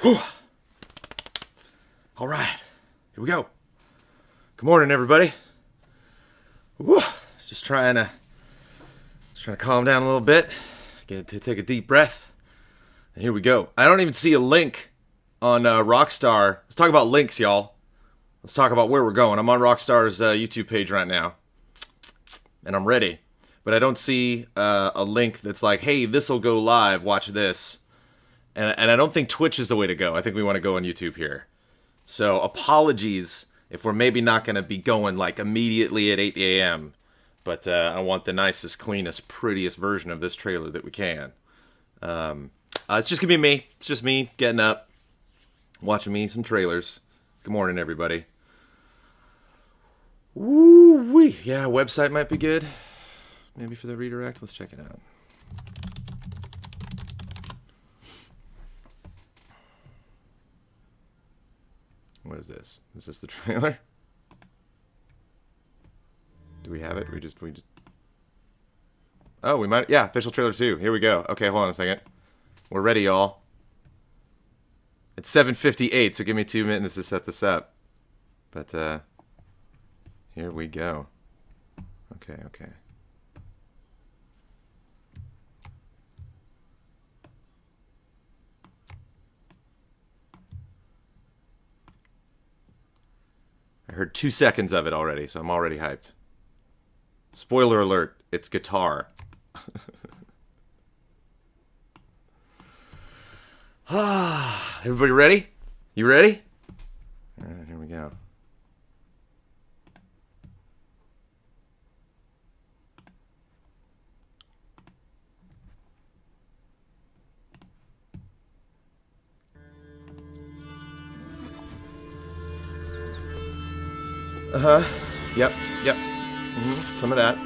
Whew. All right, here we go. Good morning, everybody. Whew. Just trying to calm down a little bit. Get to take a deep breath. And here we go. I don't even see a link on Rockstar. Let's talk about links, y'all. Let's talk about where we're going. I'm on Rockstar's YouTube page right now, and I'm ready. But I don't see a link that's like, hey, this will go live, watch this. And I don't think Twitch is the way to go. I think we want to go on YouTube here. So apologies if we're maybe not going to be going like immediately at 8 a.m. But I want the nicest, cleanest, prettiest version of this trailer that we can. It's just going to be me. It's just me getting up, watching me some trailers. Good morning, everybody. Woo-wee. Yeah, website might be good. Maybe for the redirect. Let's check it out. What is this? Is this the trailer? Do we have it? We just... Oh, we might... Yeah, official trailer 2. Here we go. Okay, hold on a second. We're ready, y'all. It's 7:58, so give me 2 minutes to set this up. But, here we go. Okay. I heard 2 seconds of it already, so I'm already hyped. Spoiler alert, it's guitar. Everybody ready? You ready? All right, here we go. Yep. Some of that.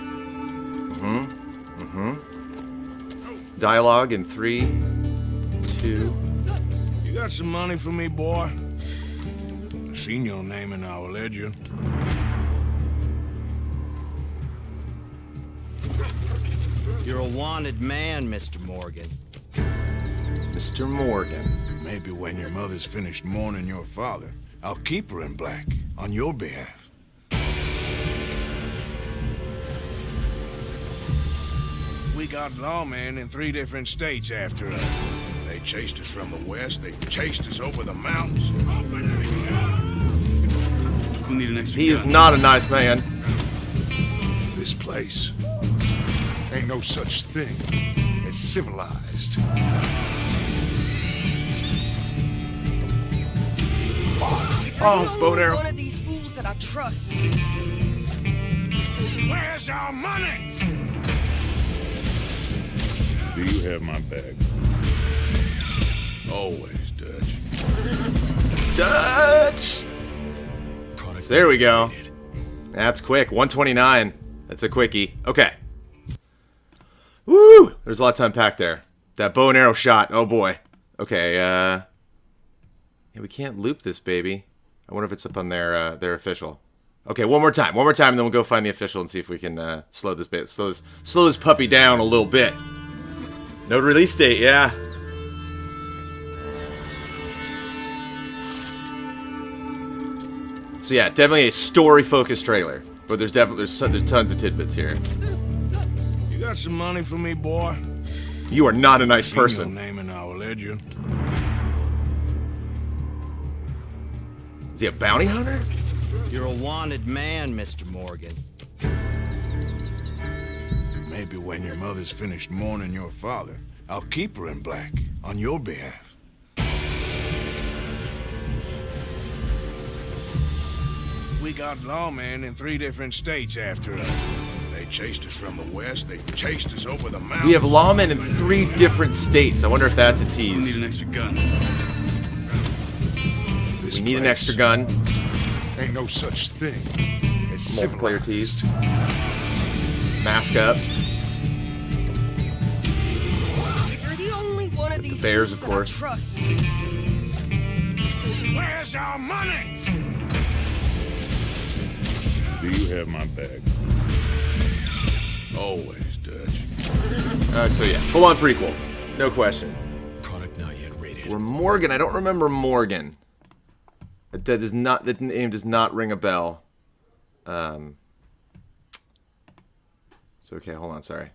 Dialogue in 3, 2. You got some money for me, boy? I seen your name in our ledger. You're a wanted man, Mr. Morgan. Mr. Morgan. Maybe when your mother's finished mourning your father, I'll keep her in black on your behalf. We got lawmen in 3 different states after us. They chased us from the west, they chased us over the mountains. We'll need an extra He gun. is not a nice man. This place ain't no such thing as civilized. Oh, bow and arrow. One of these fools that I trust. Where's our money? Do you have my bag? Always, Dutch. Dutch! There we go. That's quick. 129. That's a quickie. Okay. Woo! There's a lot to unpack there. That bow and arrow shot. Oh boy. Okay, yeah, we can't loop this baby. I wonder if it's up on their official. Okay, one more time, and then we'll go find the official and see if we can slow this puppy down a little bit. No release date, yeah. So yeah, definitely a story-focused trailer, but there's tons of tidbits here. You got some money for me, boy? You are not a nice Seen your person. name in our ledger. Is he a bounty hunter? You're a wanted man, Mr. Morgan. Maybe when your mother's finished mourning your father, I'll keep her in black on your behalf. We got lawmen in 3 different states after us. They chased us from the west, they chased us over the mountains. We have lawmen in 3 different states. I wonder if that's a We'll tease. need an extra gun. This We need an place extra gun. Ain't no such thing as Multiplayer civilized. teased. Mask up. You're the only one of these bears, fools of course. that I trust. Where's our money? Do you have my bag? Always, Dutch. So yeah, full-on prequel. No question. Product not yet rated. dead. Or Morgan. I don't remember Morgan. That name does not ring a bell. So okay, hold on, sorry.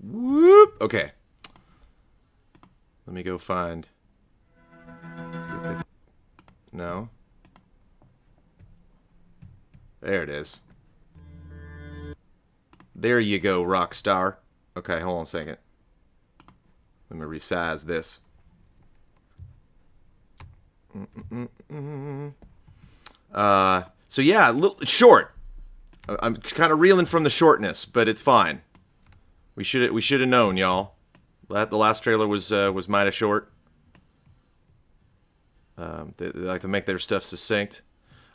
Whoop. Okay. Let me go find. See if they... No. There it is. There you go, Rockstar. Okay, hold on a second. Let me resize this. So yeah, short. I'm kind of reeling from the shortness, but it's fine. We should have known, y'all. The last trailer was mighty short. They like to make their stuff succinct.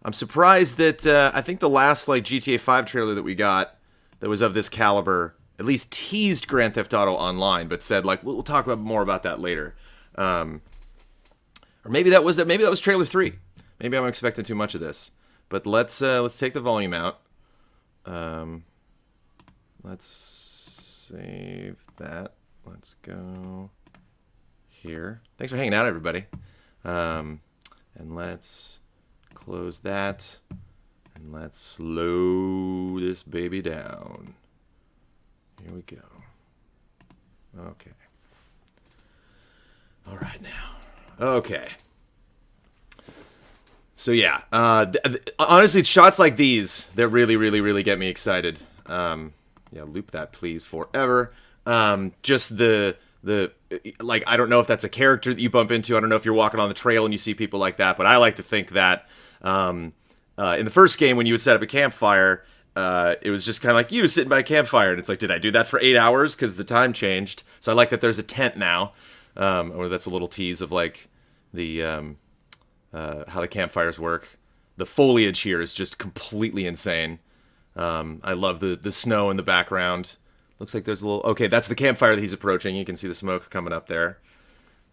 I'm surprised that I think the last like GTA 5 trailer that we got that was of this caliber at least teased Grand Theft Auto Online, but said like we'll talk more about that later. Or maybe that was trailer 3. Maybe I'm expecting too much of this. But let's take the volume out. Let's save that. Let's go here. Thanks for hanging out, everybody. And let's close that. And let's slow this baby down. Here we go. Okay. All right now. Okay. So yeah, honestly, it's shots like these that really get me excited. Yeah, loop that please forever. Just the like, I don't know if that's a character that you bump into. I don't know if you're walking on the trail and you see people like that, but I like to think that in the first game when you would set up a campfire, it was just kind of like you sitting by a campfire, and it's like, did I do that for 8 hours because the time changed? So I like that there's a tent now, or that's a little tease of like the how the campfires work. The foliage here is just completely insane. I love the snow in the background. Looks like there's a little... Okay, that's the campfire that he's approaching. You can see the smoke coming up there.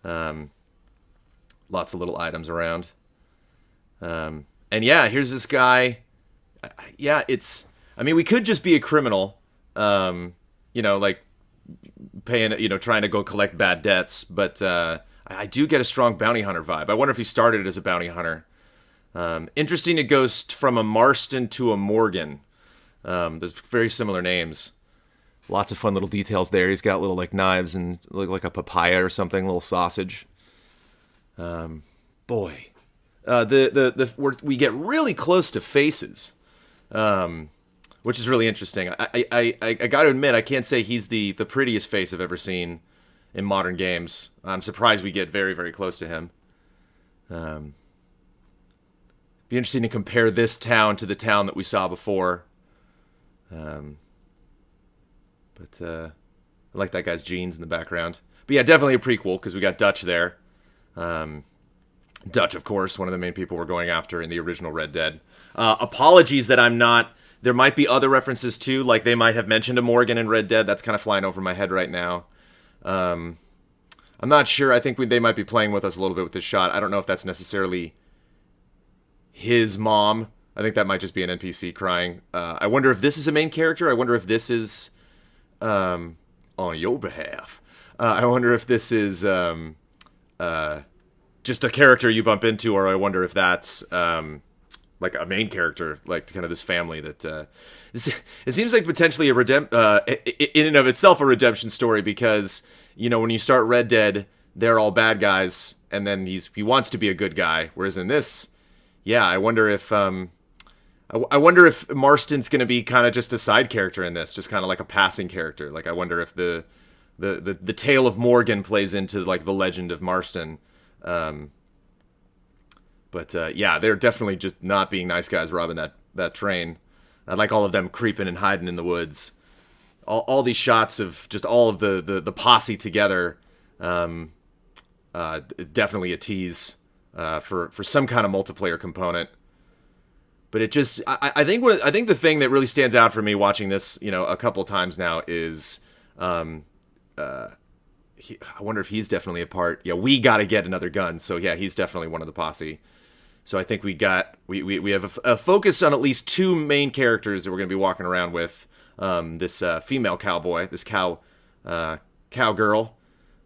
Lots of little items around. And yeah, here's this guy. Yeah, it's... I mean, we could just be a criminal. You know, like paying... You know, trying to go collect bad debts. But I do get a strong bounty hunter vibe. I wonder if he started as a bounty hunter. Interesting, it goes from a Marston to a Morgan. There's very similar names. Lots of fun little details there. He's got little like knives and like a papaya or something, a little sausage. Boy, we get really close to faces, which is really interesting. I got to admit, I can't say he's the prettiest face I've ever seen in modern games. I'm surprised we get very close to him. Be interesting to compare this town to the town that we saw before. But I like that guy's jeans in the background. But yeah, definitely a prequel, because we got Dutch there. Dutch, of course, one of the main people we're going after in the original Red Dead. Apologies that I'm not... There might be other references too, like they might have mentioned a Morgan in Red Dead. That's kind of flying over my head right now. I'm not sure. I think they might be playing with us a little bit with this shot. I don't know if that's necessarily his mom. I think that might just be an NPC crying. I wonder if this is a main character. I wonder if this is... on your behalf. I wonder if this is just a character you bump into, or I wonder if that's like a main character, like kind of this family that it seems like potentially a in and of itself a redemption story, because you know when you start Red Dead, they're all bad guys, and then he wants to be a good guy, whereas in this, yeah, I wonder if Marston's going to be kind of just a side character in this, just kind of like a passing character. Like, I wonder if the tale of Morgan plays into, like, the legend of Marston. But yeah, they're definitely just not being nice guys robbing that train. I like all of them creeping and hiding in the woods. All these shots of just all of the posse together, definitely a tease for some kind of multiplayer component. But it just, I think the thing that really stands out for me watching this, you know, a couple times now is, I wonder if he's definitely a part. Yeah, we got to get another gun. So yeah, he's definitely one of the posse. So I think we have a focus on at least two main characters that we're going to be walking around with. This female cowboy, this cowgirl,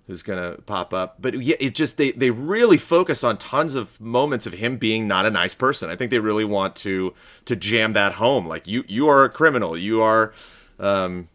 who's gonna pop up. But yeah, it just they really focus on tons of moments of him being not a nice person. I think they really want to jam that home. Like you are a criminal. You are on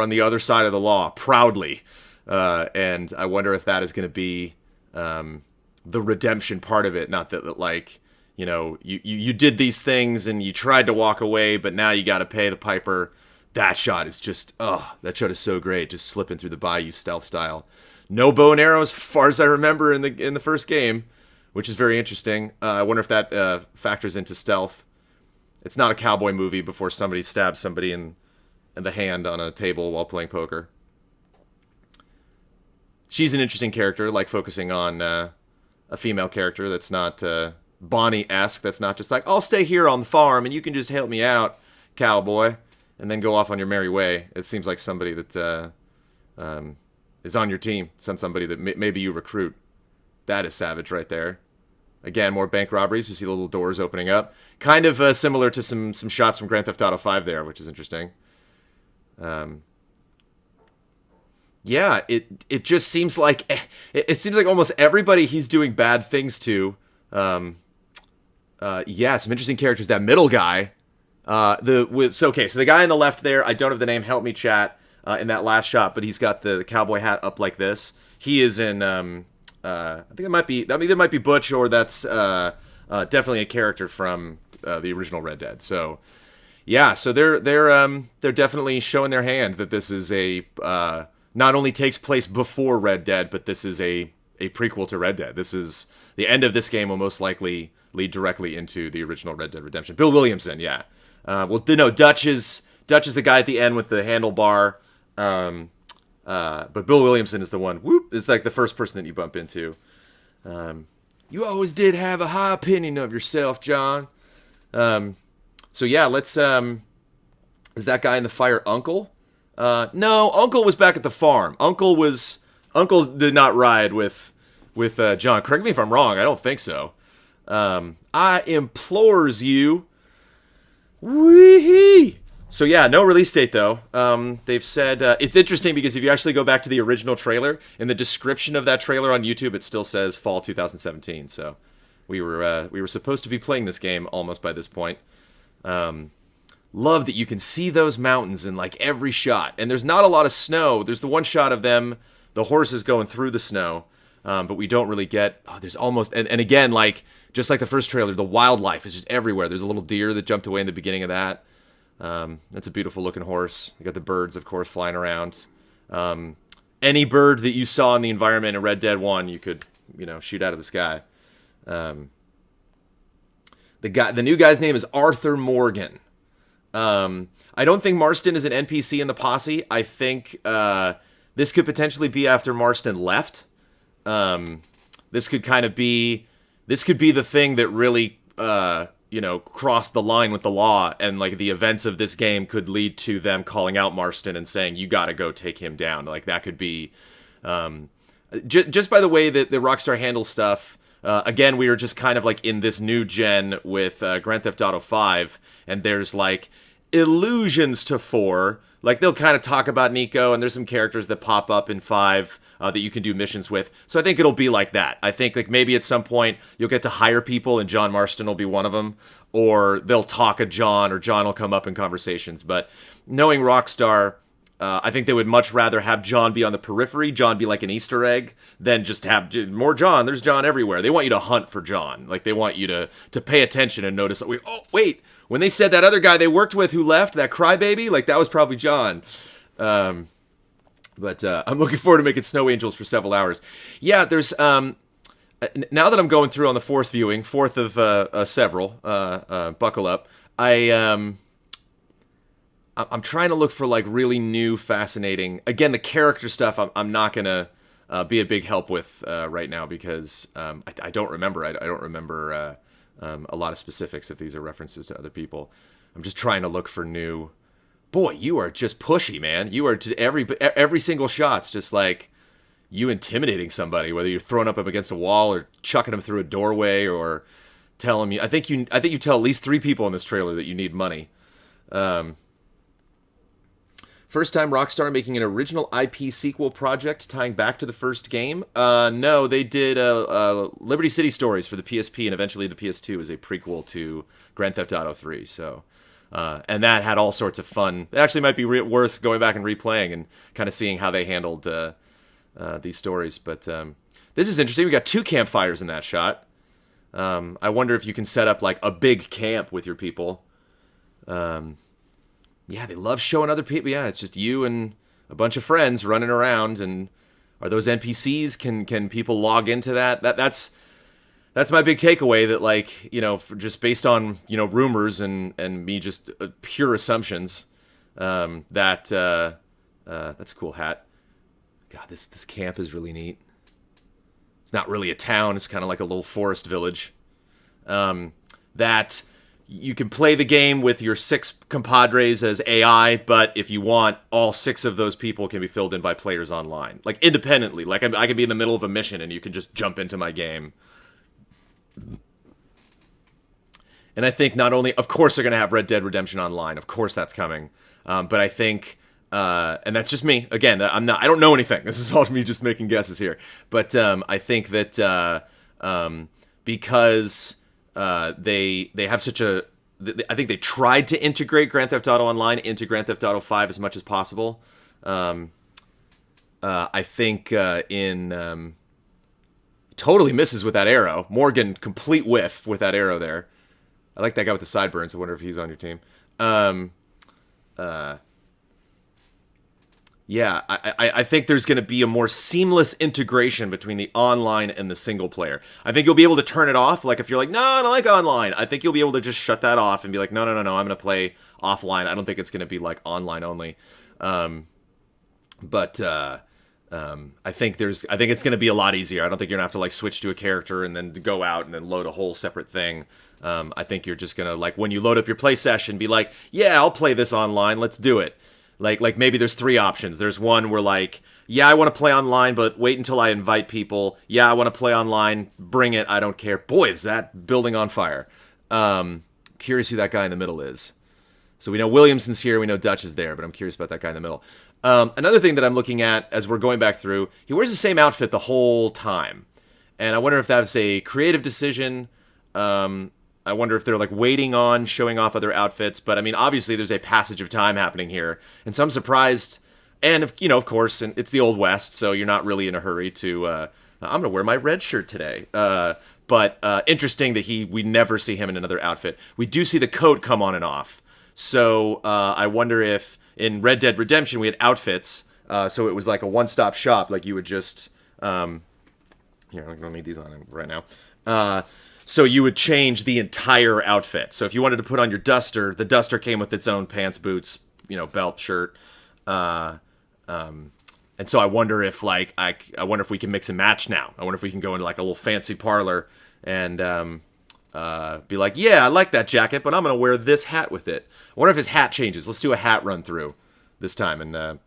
the other side of the law proudly. And I wonder if that is going to be the redemption part of it. Not that like, you know, you did these things and you tried to walk away, but now you got to pay the piper. That shot is just, that shot is so great. Just slipping through the bayou stealth style. No bow and arrow as far as I remember in the first game, which is very interesting. I wonder if that factors into stealth. It's not a cowboy movie before somebody stabs somebody in the hand on a table while playing poker. She's an interesting character, like focusing on a female character that's not Bonnie-esque, that's not just like, I'll stay here on the farm and you can just help me out, cowboy, and then go off on your merry way. It seems like somebody that is on your team, somebody that maybe you recruit. That is savage right there. Again, more bank robberies. You see the little doors opening up. Kind of similar to some shots from Grand Theft Auto 5 there, which is interesting. Yeah, it just seems like it seems like almost everybody he's doing bad things to. Some interesting characters. That middle guy, so the guy on the left there, I don't have the name. Help me, chat. In that last shot, but he's got the cowboy hat up like this. He is in. I think it might be. I mean, it might be Butch, or that's definitely a character from the original Red Dead. So, yeah. So they're definitely showing their hand that this is a not only takes place before Red Dead, but this is a prequel to Red Dead. This is the end of this game will most likely lead directly into the original Red Dead Redemption. Bill Williamson, yeah. Dutch is the guy at the end with the handlebar. But Bill Williamson is the one. Whoop! It's like the first person that you bump into. You always did have a high opinion of yourself, John. So yeah, let's. Is that guy in the fire Uncle? No, Uncle was back at the farm. Uncle did not ride with John. Correct me if I'm wrong. I don't think so. I implores you. Wee-hee! So yeah, no release date though. They've said it's interesting because if you actually go back to the original trailer, in the description of that trailer on YouTube, it still says fall 2017. So we were supposed to be playing this game almost by this point. Love that you can see those mountains in like every shot, and there's not a lot of snow. There's the one shot of them, the horses going through the snow, but we don't really get. There's almost and again like just like the first trailer, the wildlife is just everywhere. There's a little deer that jumped away in the beginning of that. That's a beautiful looking horse. You got the birds, of course, flying around. Any bird that you saw in the environment in Red Dead 1, you could, shoot out of the sky. The new guy's name is Arthur Morgan. I don't think Marston is an NPC in the Posse. I think, this could potentially be after Marston left. This could be the thing that really, crossed the line with the law, and like the events of this game could lead to them calling out Marston and saying, you gotta go take him down. Like that could be, just by the way that the Rockstar handles stuff. Again, we are just kind of like in this new gen with Grand Theft Auto 5, and there's like allusions to 4. Like they'll kind of talk about Nico, and there's some characters that pop up in 5 that you can do missions with. So I think it'll be like that. I think like maybe at some point you'll get to hire people, and John Marston will be one of them, or they'll talk a John, or John will come up in conversations. But knowing Rockstar, I think they would much rather have John be on the periphery, John be like an Easter egg, than just have more John. There's John everywhere. They want you to hunt for John. Like they want you to pay attention and notice. Oh wait, when they said that other guy they worked with who left, that crybaby, like that was probably John. But I'm looking forward to making Snow Angels for several hours. Yeah, there's now that I'm going through on the fourth of several. Buckle up. I'm trying to look for like really new, fascinating. Again, the character stuff I'm not gonna be a big help with right now because I don't remember. I don't remember a lot of specifics if these are references to other people. I'm just trying to look for new. Boy, you are just pushy, man. You are just every single shot's just like you intimidating somebody, whether you're throwing up against a wall or chucking them through a doorway or telling me. I think you tell at least 3 people in this trailer that you need money. First time Rockstar making an original IP sequel project tying back to the first game? No, they did Liberty City Stories for the PSP, and eventually the PS2 as a prequel to Grand Theft Auto 3. So, and that had all sorts of fun. It actually might be worth going back and replaying and kind of seeing how they handled these stories. But this is interesting. We got 2 campfires in that shot. I wonder if you can set up like a big camp with your people. Yeah, they love showing other people. Yeah, it's just you and a bunch of friends running around. And are those NPCs? Can people log into that? That's my big takeaway. That, like, you know, just based on, you know, rumors and me just pure assumptions. That's a cool hat. God, this camp is really neat. It's not really a town. It's kind of like a little forest village. That you can play the game with your 6 compadres as AI, but if you want, all 6 of those people can be filled in by players online, like independently. Like I can be in the middle of a mission and you can just jump into my game. And I think not only, of course, they're going to have Red Dead Redemption Online. Of course, that's coming. But I think, and that's just me. Again, I don't know anything. This is all me just making guesses here. But I think that because they have such a, I think they tried to integrate Grand Theft Auto Online into Grand Theft Auto 5 as much as possible. I think totally misses with that arrow. Morgan, complete whiff with that arrow there. I like that guy with the sideburns. I wonder if he's on your team. Yeah, I think there's going to be a more seamless integration between the online and the single player. I think you'll be able to turn it off. Like, if you're like, no, I don't like online, I think you'll be able to just shut that off and be like, no, I'm going to play offline. I don't think it's going to be, like, online only. I think it's going to be a lot easier. I don't think you're going to have to, like, switch to a character and then go out and then load a whole separate thing. I think you're just going to, like, when you load up your play session, be like, yeah, I'll play this online. Let's do it. Like maybe there's 3 options. There's one where, like, yeah, I want to play online, but wait until I invite people. Yeah, I want to play online. Bring it. I don't care. Boy, is that building on fire. Curious who that guy in the middle is. So we know Williamson's here. We know Dutch is there, but I'm curious about that guy in the middle. Another thing that I'm looking at as we're going back through, he wears the same outfit the whole time. And I wonder if that's a creative decision. I wonder if they're, like, waiting on showing off other outfits. But, I mean, obviously there's a passage of time happening here. And so I'm surprised. And, you know, of course, and it's the Old West, so you're not really in a hurry to, I'm going to wear my red shirt today. But interesting that we never see him in another outfit. We do see the coat come on and off. So I wonder if in Red Dead Redemption we had outfits. So it was like a one-stop shop. Like, you would just, here, I'm going to need these on right now. So you would change the entire outfit. So if you wanted to put on your duster, the duster came with its own pants, boots, you know, belt, shirt. And so I wonder if, like, I wonder if we can mix and match now. I wonder if we can go into, like, a little fancy parlor and be like, yeah, I like that jacket, but I'm going to wear this hat with it. I wonder if his hat changes. Let's do a hat run through this time and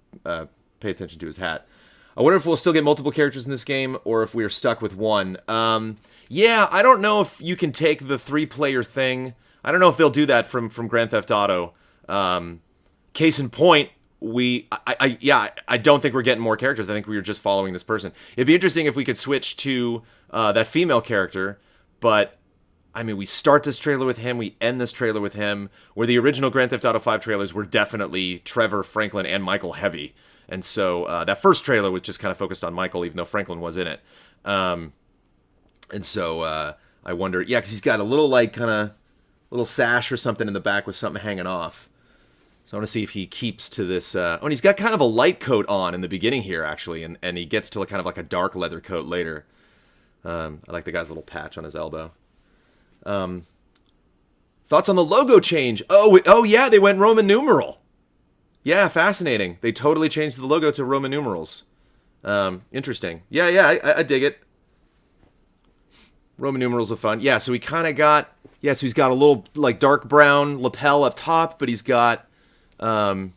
pay attention to his hat. I wonder if we'll still get multiple characters in this game or if we are stuck with one. Yeah, I don't know if you can take the 3-player thing. I don't know if they'll do that from Grand Theft Auto. Case in point, I don't think we're getting more characters. I think we were just following this person. It'd be interesting if we could switch to that female character, but I mean, we start this trailer with him, we end this trailer with him, where the original Grand Theft Auto 5 trailers were definitely Trevor, Franklin, and Michael heavy. And so that first trailer was just kind of focused on Michael, even though Franklin was in it. And so I wonder, yeah, because he's got a little, like, kind of little sash or something in the back with something hanging off. So I want to see if he keeps to this. Oh, and he's got kind of a light coat on in the beginning here, actually, and he gets to kind of like a dark leather coat later. I like the guy's little patch on his elbow. Thoughts on the logo change? Oh yeah, they went Roman numeral. Yeah, fascinating. They totally changed the logo to Roman numerals. Interesting. Yeah, I dig it. Roman numerals are fun. Yeah, so he kind of got... Yeah, so he's got a little, like, dark brown lapel up top, but he's got... he's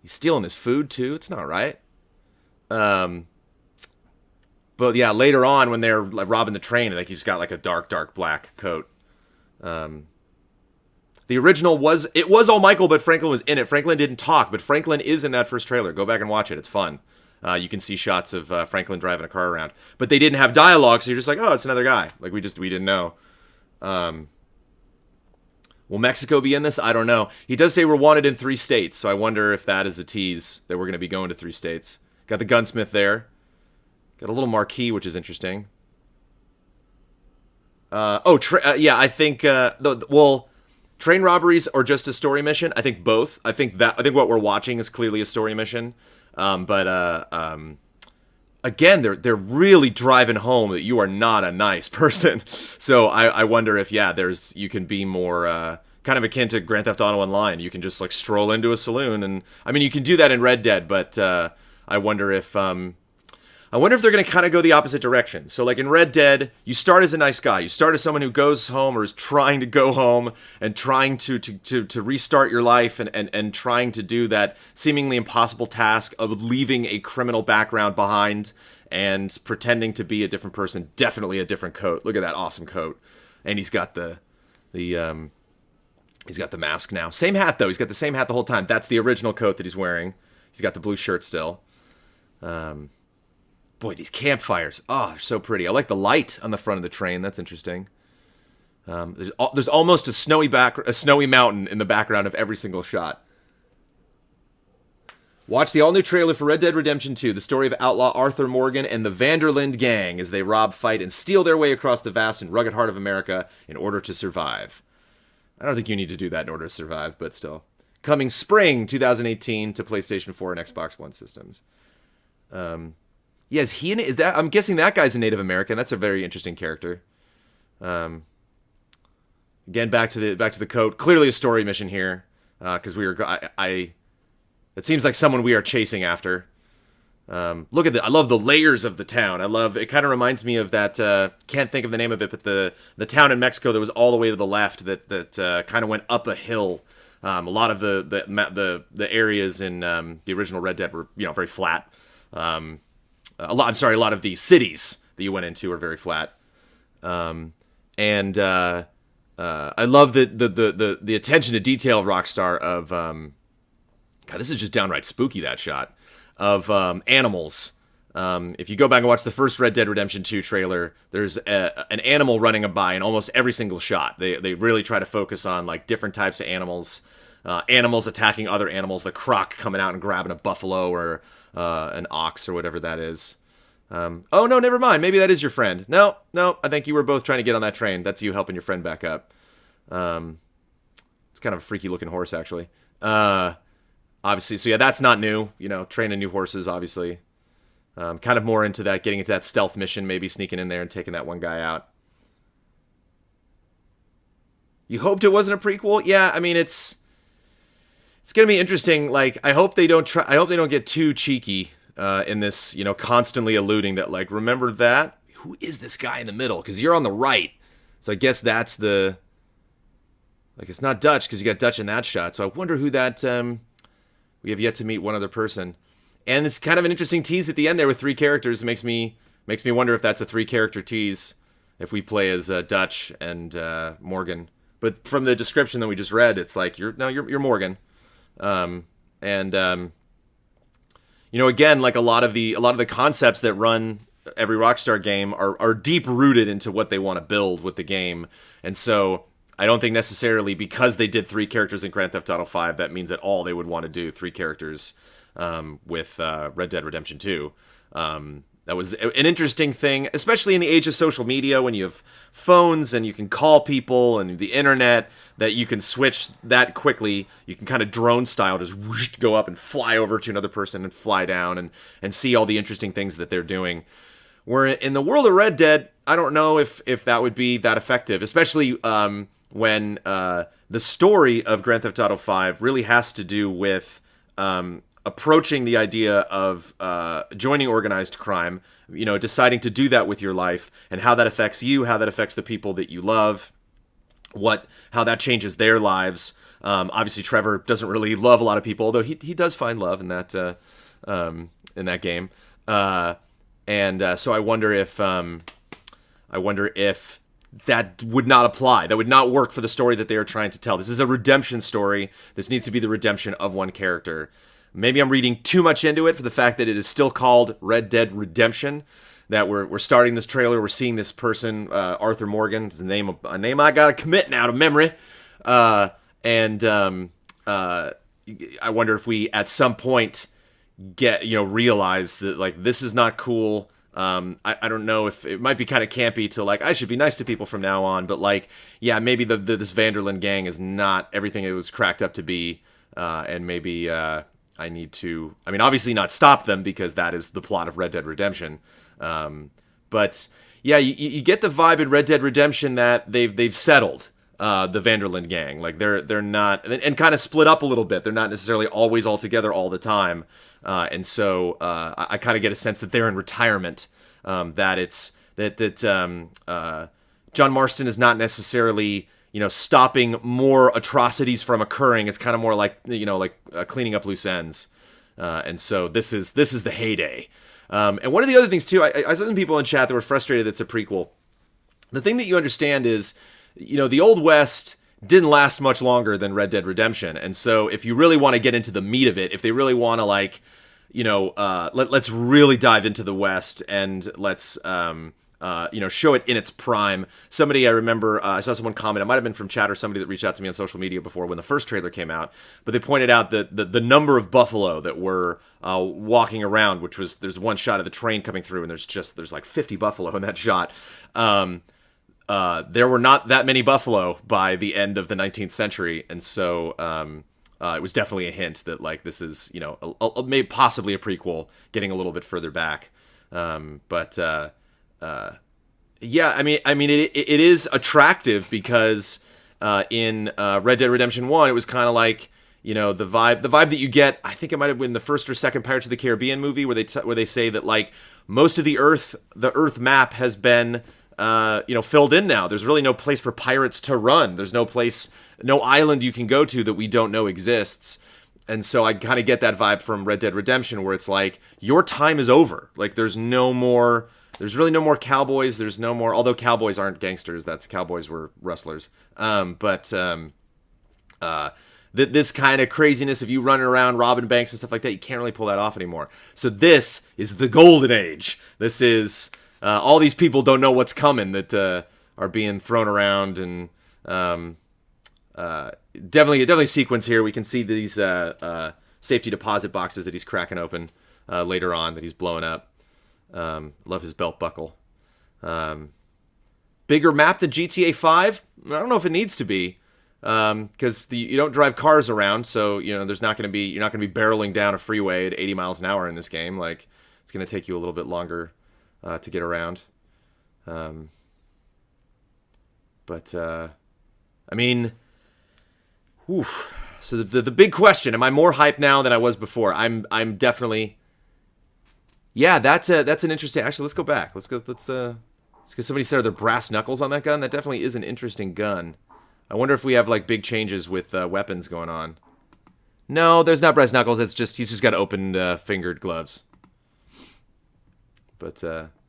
stealing his food, too. It's not right. But, yeah, later on, when they're, like, robbing the train, I think he's got, like, a dark black coat. I The original was all Michael, but Franklin was in it. Franklin didn't talk, but Franklin is in that first trailer. Go back and watch it. It's fun. You can see shots of Franklin driving a car around, but they didn't have dialogue, so you're just like, oh, it's another guy. Like we didn't know. Will Mexico be in this? I don't know. He does say we're wanted in 3 states, so I wonder if that is a tease that we're going to be going to 3 states. Got the gunsmith there. Got a little marquee, which is interesting. I think train robberies or just a story mission. I think both. I think what we're watching is clearly a story mission. Again, they're really driving home that you are not a nice person. So I wonder if you can be more kind of akin to Grand Theft Auto Online. You can just like stroll into a saloon, and I mean you can do that in Red Dead, but I wonder if they're going to kind of go the opposite direction. So like in Red Dead, you start as a nice guy. You start as someone who goes home or is trying to go home and trying to restart your life and trying to do that seemingly impossible task of leaving a criminal background behind and pretending to be a different person. Definitely a different coat. Look at that awesome coat. And he's got the mask now. Same hat though. He's got the same hat the whole time. That's the original coat that he's wearing. He's got the blue shirt still. Boy, these campfires. Oh, they're so pretty. I like the light on the front of the train. That's interesting. There's almost a snowy mountain in the background of every single shot. Watch the all-new trailer for Red Dead Redemption 2, the story of outlaw Arthur Morgan and the Vanderlinde gang as they rob, fight, and steal their way across the vast and rugged heart of America in order to survive. I don't think you need to do that in order to survive, but still. Coming spring 2018 to PlayStation 4 and Xbox One systems. Is that? I'm guessing that guy's a Native American. That's a very interesting character. Again, back to the coat. Clearly a story mission here, because it seems like someone we are chasing after. Look at I love the layers of the town. It kind of reminds me of that. Can't think of the name of it, but the town in Mexico that was all the way to the left that kind of went up a hill. A lot of the areas in the original Red Dead were very flat. A lot of the cities that you went into are very flat. I love the attention to detail of Rockstar of God, this is just downright spooky, that shot of animals. If you go back and watch the first Red Dead Redemption 2 trailer, there's an animal running by in almost every single shot. They really try to focus on like different types of animals. Animals attacking other animals, the croc coming out and grabbing a buffalo or an ox or whatever that is. Oh, no, never mind. Maybe that is your friend. No, I think you were both trying to get on that train. That's you helping your friend back up. It's kind of a freaky looking horse, actually. Obviously, so yeah, that's not new. Training new horses, obviously. Kind of more into that, getting into that stealth mission, maybe sneaking in there and taking that one guy out. You hoped it wasn't a prequel? Yeah, I mean, it's gonna be interesting. Like, I hope they don't get too cheeky in this, constantly alluding that, like, remember that? Who is this guy in the middle? Because you're on the right. So I guess that's the... Like, it's not Dutch, because you got Dutch in that shot. So I wonder who that... we have yet to meet one other person. And it's kind of an interesting tease at the end there with 3 characters. It makes me wonder if that's a 3-character tease, if we play as Dutch and Morgan. But from the description that we just read, it's like, you're Morgan. Again, like a lot of the concepts that run every Rockstar game are deep rooted into what they want to build with the game. And so I don't think necessarily because they did 3 characters in Grand Theft Auto 5, that means at all they would want to do 3 characters with Red Dead Redemption 2. That was an interesting thing, especially in the age of social media when you have phones and you can call people and the internet, that you can switch that quickly. You can kind of drone style just whoosh, go up and fly over to another person and fly down and see all the interesting things that they're doing. Where in the world of Red Dead, I don't know if that would be that effective, especially when the story of Grand Theft Auto 5 really has to do with approaching the idea of joining organized crime, deciding to do that with your life, and how that affects you, how that affects the people that you love, how that changes their lives. Obviously, Trevor doesn't really love a lot of people, although he does find love in that game. So I wonder if that would not apply. That would not work for the story that they are trying to tell. This is a redemption story. This needs to be the redemption of one character. Maybe I'm reading too much into it for the fact that it is still called Red Dead Redemption. That we're starting this trailer, we're seeing this person, Arthur Morgan, is a name I gotta commit now to memory. I wonder if we at some point realize that like this is not cool. I don't know if it might be kind of campy to like I should be nice to people from now on, but like yeah, maybe this Vanderlyn gang is not everything it was cracked up to be, and maybe I need to, I mean, obviously not stop them because that is the plot of Red Dead Redemption. But yeah, you get the vibe in Red Dead Redemption that they've settled the Vanderlyn gang. Like they're not, and kind of split up a little bit. They're not necessarily always all together all the time. And so I kind of get a sense that they're in retirement. That John Marston is not necessarily stopping more atrocities from occurring. It's kind of more like cleaning up loose ends. And so this is the heyday. And one of the other things too, I saw some people in chat that were frustrated that it's a prequel. The thing that you understand is, the Old West didn't last much longer than Red Dead Redemption. And so if you really want to get into the meat of it, if they really want to let's really dive into the West and let's, show it in its prime. Somebody, I remember, I saw someone comment, it might have been from chat or somebody that reached out to me on social media before when the first trailer came out, but they pointed out that the number of buffalo that were walking around, which was, there's one shot of the train coming through and there's like 50 buffalo in that shot. There were not that many buffalo by the end of the 19th century, and so it was definitely a hint that like this is maybe possibly a prequel, getting a little bit further back. Yeah, I mean, it is attractive because in Red Dead Redemption 1, it was kind of like the vibe that you get. I think it might have been the first or second Pirates of the Caribbean movie where they say that like most of the Earth map has been filled in now. There's really no place for pirates to run. There's no island you can go to that we don't know exists. And so I kind of get that vibe from Red Dead Redemption where it's like your time is over. Like there's really no more cowboys. There's no more, although cowboys aren't gangsters. Cowboys were rustlers. This kind of craziness of you running around robbing banks and stuff like that, you can't really pull that off anymore. So this is the golden age. This is, all these people don't know what's coming that are being thrown around, and definitely sequence here. We can see these safety deposit boxes that he's cracking open later on, that he's blowing up. Love his belt buckle. Bigger map than GTA 5? I don't know if it needs to be, because you don't drive cars around, so you're not going to be barreling down a freeway at 80 miles an hour in this game. Like it's going to take you a little bit longer to get around. I mean, oof. So the big question: am I more hyped now than I was before? I'm definitely. Yeah, that's an interesting. Actually, let's go back. Let's get somebody said, are there brass knuckles on that gun? That definitely is an interesting gun. I wonder if we have like big changes with weapons going on. No, there's not brass knuckles. It's just he's just got open fingered gloves. But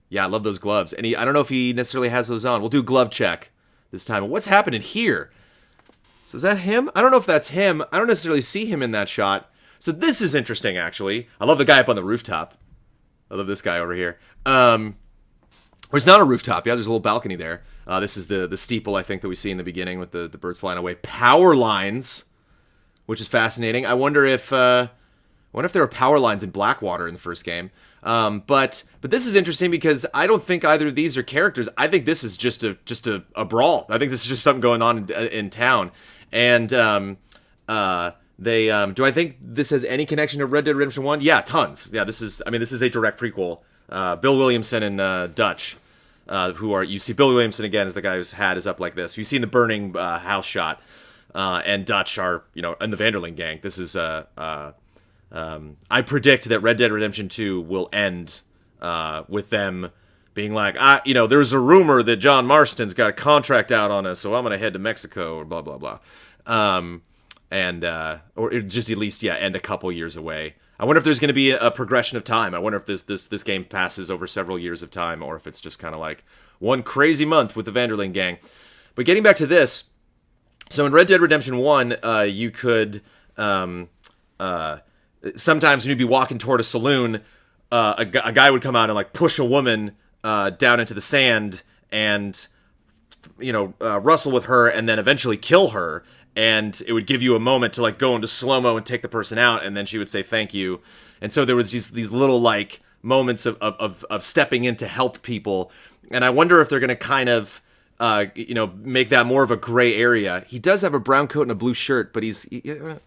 yeah, I love those gloves. And I don't know if he necessarily has those on. We'll do glove check this time. What's happening here? So is that him? I don't know if that's him. I don't necessarily see him in that shot. So this is interesting, actually. I love the guy up on the rooftop. I love this guy over here. Or it's not a rooftop. Yeah, there's a little balcony there. This is the steeple, I think, that we see in the beginning with the birds flying away. Power lines, which is fascinating. I wonder if there were power lines in Blackwater in the first game. But this is interesting because I don't think either of these are characters. I think this is just a brawl. I think this is just something going on in town. And do I think this has any connection to Red Dead Redemption 1? Yeah, tons. Yeah, this is a direct prequel. Bill Williamson and Dutch, you see Bill Williamson again as the guy whose hat is up like this. You've seen the burning house shot, and Dutch are, in the Vanderlyn gang. This is, I predict that Red Dead Redemption 2 will end with them being like, there's a rumor that John Marston's got a contract out on us, so I'm going to head to Mexico, or blah, blah, blah. Or just at least, end a couple years away. I wonder if there's going to be a progression of time. I wonder if this game passes over several years of time, or if it's just kind of like one crazy month with the Vanderling gang. But getting back to this, so in Red Dead Redemption 1, you could sometimes when you'd be walking toward a saloon, a guy would come out and like push a woman down into the sand and wrestle with her and then eventually kill her. And it would give you a moment to like go into slow-mo and take the person out, and then she would say thank you. And so there was these little like moments of stepping in to help people. And I wonder if they're going to kind of make that more of a gray area. He does have a brown coat and a blue shirt, but I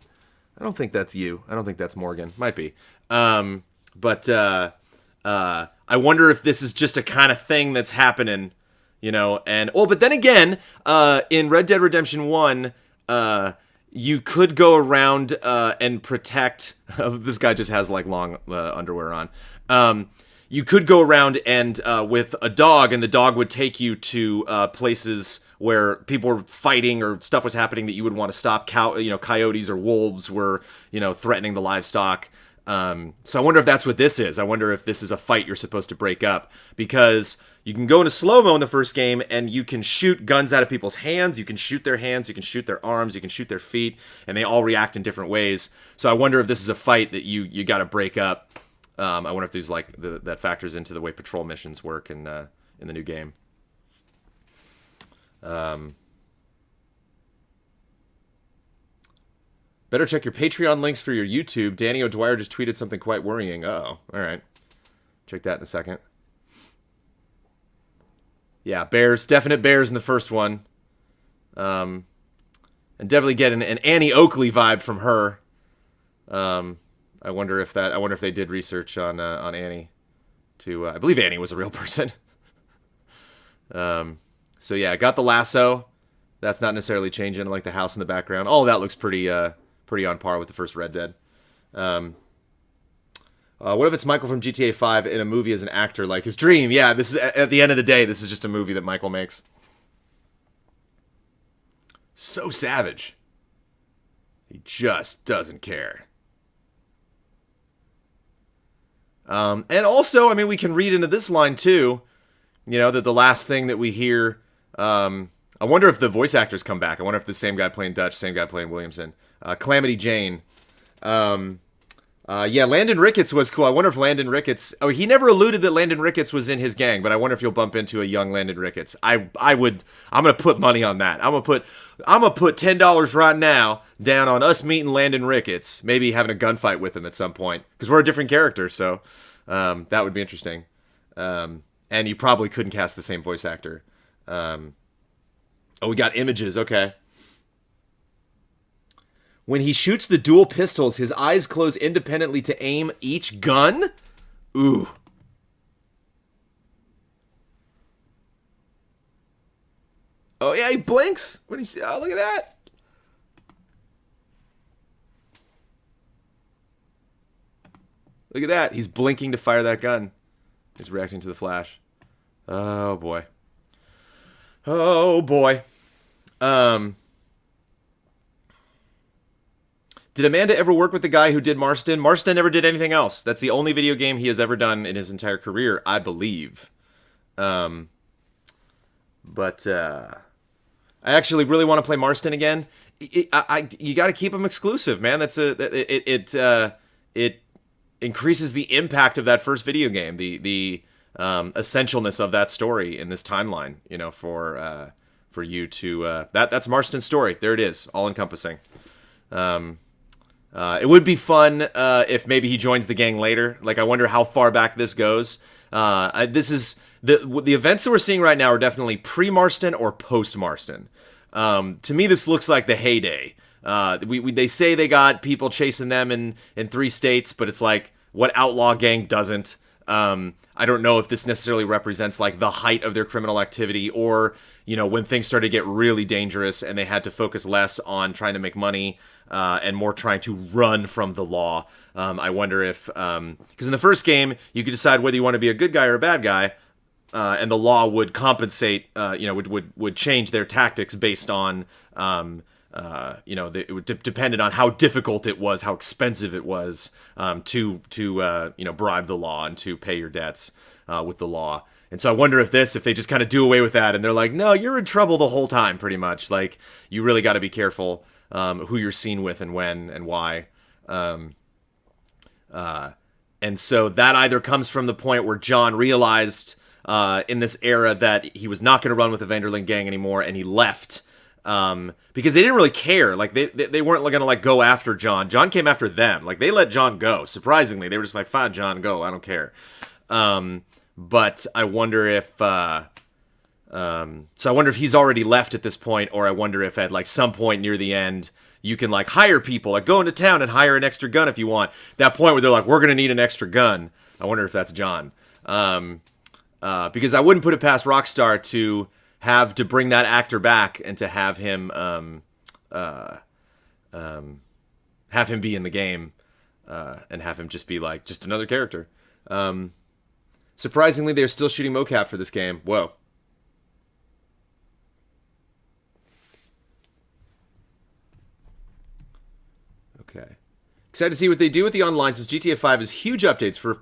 don't think that's you. I don't think that's Morgan. Might be. But I wonder if this is just a kind of thing that's happening, but then again, in Red Dead Redemption 1, you could go around and protect. This guy just has like long underwear on. You could go around and with a dog, and the dog would take you to places where people were fighting or stuff was happening that you would want to stop. Coyotes or wolves were threatening the livestock. So I wonder if that's what this is. I wonder if this is a fight you're supposed to break up, because you can go into slow-mo in the first game and you can shoot guns out of people's hands. You can shoot their hands, you can shoot their arms, you can shoot their feet, and they all react in different ways. So I wonder if this is a fight that you got to break up. I wonder if there's like that factors into the way patrol missions work in the new game. Better check your Patreon links for your YouTube. Danny O'Dwyer just tweeted something quite worrying. Uh-oh. All right. Check that in a second. Yeah, bears. Definite bears in the first one. And definitely get an Annie Oakley vibe from her. I wonder if they did research on Annie. I believe Annie was a real person. So yeah, got the lasso. That's not necessarily changing, like the house in the background. All of that looks pretty on par with the first Red Dead. What if it's Michael from GTA 5 in a movie as an actor, like his dream? Yeah, this is at the end of the day, this is just a movie that Michael makes. So savage. He just doesn't care. And also, I mean, we can read into this line too, that the last thing that we hear, I wonder if the voice actors come back. I wonder if the same guy playing Dutch, same guy playing Williamson. Calamity Jane. Landon Ricketts was cool. I wonder if Landon Ricketts... Oh, he never alluded that Landon Ricketts was in his gang, but I wonder if you'll bump into a young Landon Ricketts. I'm going to put money on that. I'm going to put $10 right now down on us meeting Landon Ricketts, maybe having a gunfight with him at some point, because we're a different character, so that would be interesting. And you probably couldn't cast the same voice actor. We got images. Okay. When he shoots the dual pistols, his eyes close independently to aim each gun? Ooh. Oh, yeah, he blinks. What do you see? Oh, look at that. Look at that. He's blinking to fire that gun. He's reacting to the flash. Oh, boy. Oh, boy. Did Amanda ever work with the guy who did Marston? Marston never did anything else. That's the only video game he has ever done in his entire career, I believe. But I actually really want to play Marston again. You got to keep him exclusive, man. It increases the impact of that first video game, the essentialness of that story in this timeline. For you to that's Marston's story. There it is, all encompassing. It would be fun if maybe he joins the gang later. Like, I wonder how far back this goes. This is the events that we're seeing right now are definitely pre-Marston or post-Marston. To me, this looks like the heyday. They say they got people chasing them in 3 states, but it's like, what outlaw gang doesn't? I don't know if this necessarily represents like the height of their criminal activity, or when things started to get really dangerous and they had to focus less on trying to make money and more trying to run from the law. I wonder if because in the first game you could decide whether you want to be a good guy or a bad guy, and the law would compensate. Would change their tactics based on it would depended on how difficult it was, how expensive it was to bribe the law and to pay your debts with the law. And so I wonder if they just kind of do away with that, and they're like, no, you're in trouble the whole time, pretty much. Like, you really got to be careful who you're seen with and when and why. And so that either comes from the point where John realized in this era that he was not going to run with the Vanderlyn gang anymore, and he left because they didn't really care. Like, they weren't going to like go after John. John came after them. Like, they let John go. Surprisingly, they were just like, fine, John, go. I don't care. But I wonder if so I wonder if he's already left at this point, or I wonder if at like some point near the end you can like hire people, like go into town and hire an extra gun if you want. That point where they're like, we're gonna need an extra gun. I wonder if that's John. Because I wouldn't put it past Rockstar to bring that actor back and to have him be in the game and have him just be like just another character. Surprisingly, they're still shooting mocap for this game. Whoa. Okay. Excited to see what they do with the online, since GTA 5 has huge updates for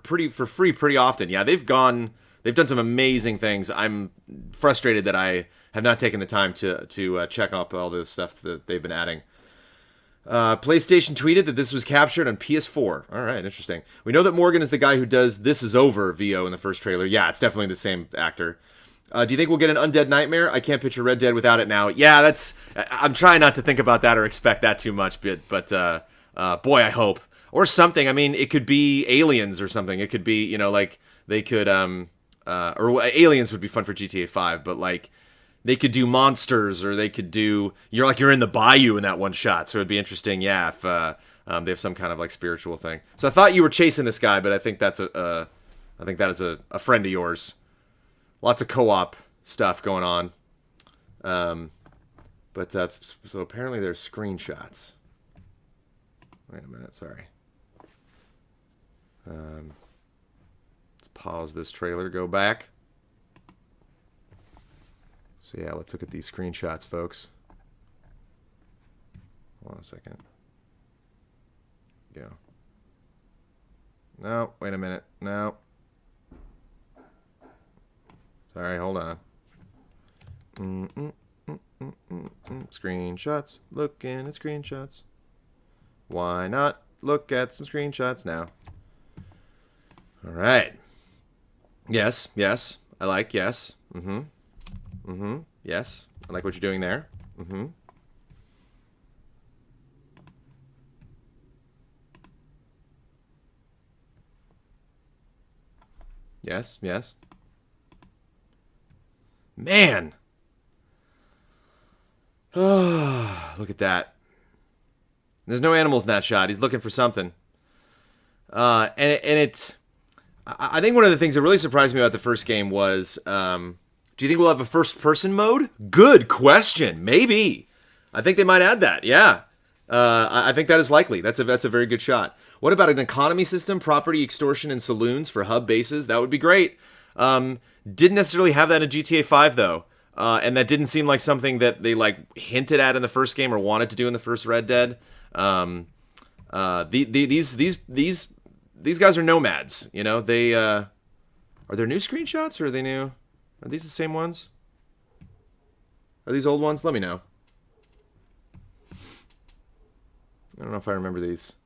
free pretty often. Yeah, they've done some amazing things. I'm frustrated that I have not taken the time to check up all the stuff that they've been adding. PlayStation tweeted that this was captured on PS4. All right, interesting. We know that Morgan is the guy who does This Is Over VO in the first trailer. Yeah, it's definitely the same actor. Do you think we'll get an Undead Nightmare? I can't picture Red Dead without it now. Yeah, I'm trying not to think about that or expect that too much, but boy, I hope. Or something. I mean, it could be Aliens or something. It could be, like, they could, or Aliens would be fun for GTA 5, but, like, they could do monsters, or they could do, you're in the bayou in that one shot, so it'd be interesting, yeah, if they have some kind of like spiritual thing. So I thought you were chasing this guy, but I think that is a friend of yours. Lots of co-op stuff going on. So apparently there's screenshots. Wait a minute, sorry. Let's pause this trailer, go back. So yeah, let's look at these screenshots, folks. Hold on a second. Go. No, wait a minute. No. Sorry, hold on. Screenshots. Looking at screenshots. Why not look at some screenshots now? All right. Yes. I like yes. Yes. I like what you're doing there. Yes. Man. Look at that. There's no animals in that shot. He's looking for something. I think one of the things that really surprised me about the first game was, do you think we'll have a first-person mode? Good question. Maybe. I think they might add that. Yeah. I think that is likely. That's a very good shot. What about an economy system, property extortion, and saloons for hub bases? That would be great. Didn't necessarily have that in GTA 5 though, and that didn't seem like something that they like hinted at in the first game or wanted to do in the first Red Dead. These guys are nomads. They are there new screenshots, or are they new? Are these the same ones? Are these old ones? Let me know. I don't know if I remember these.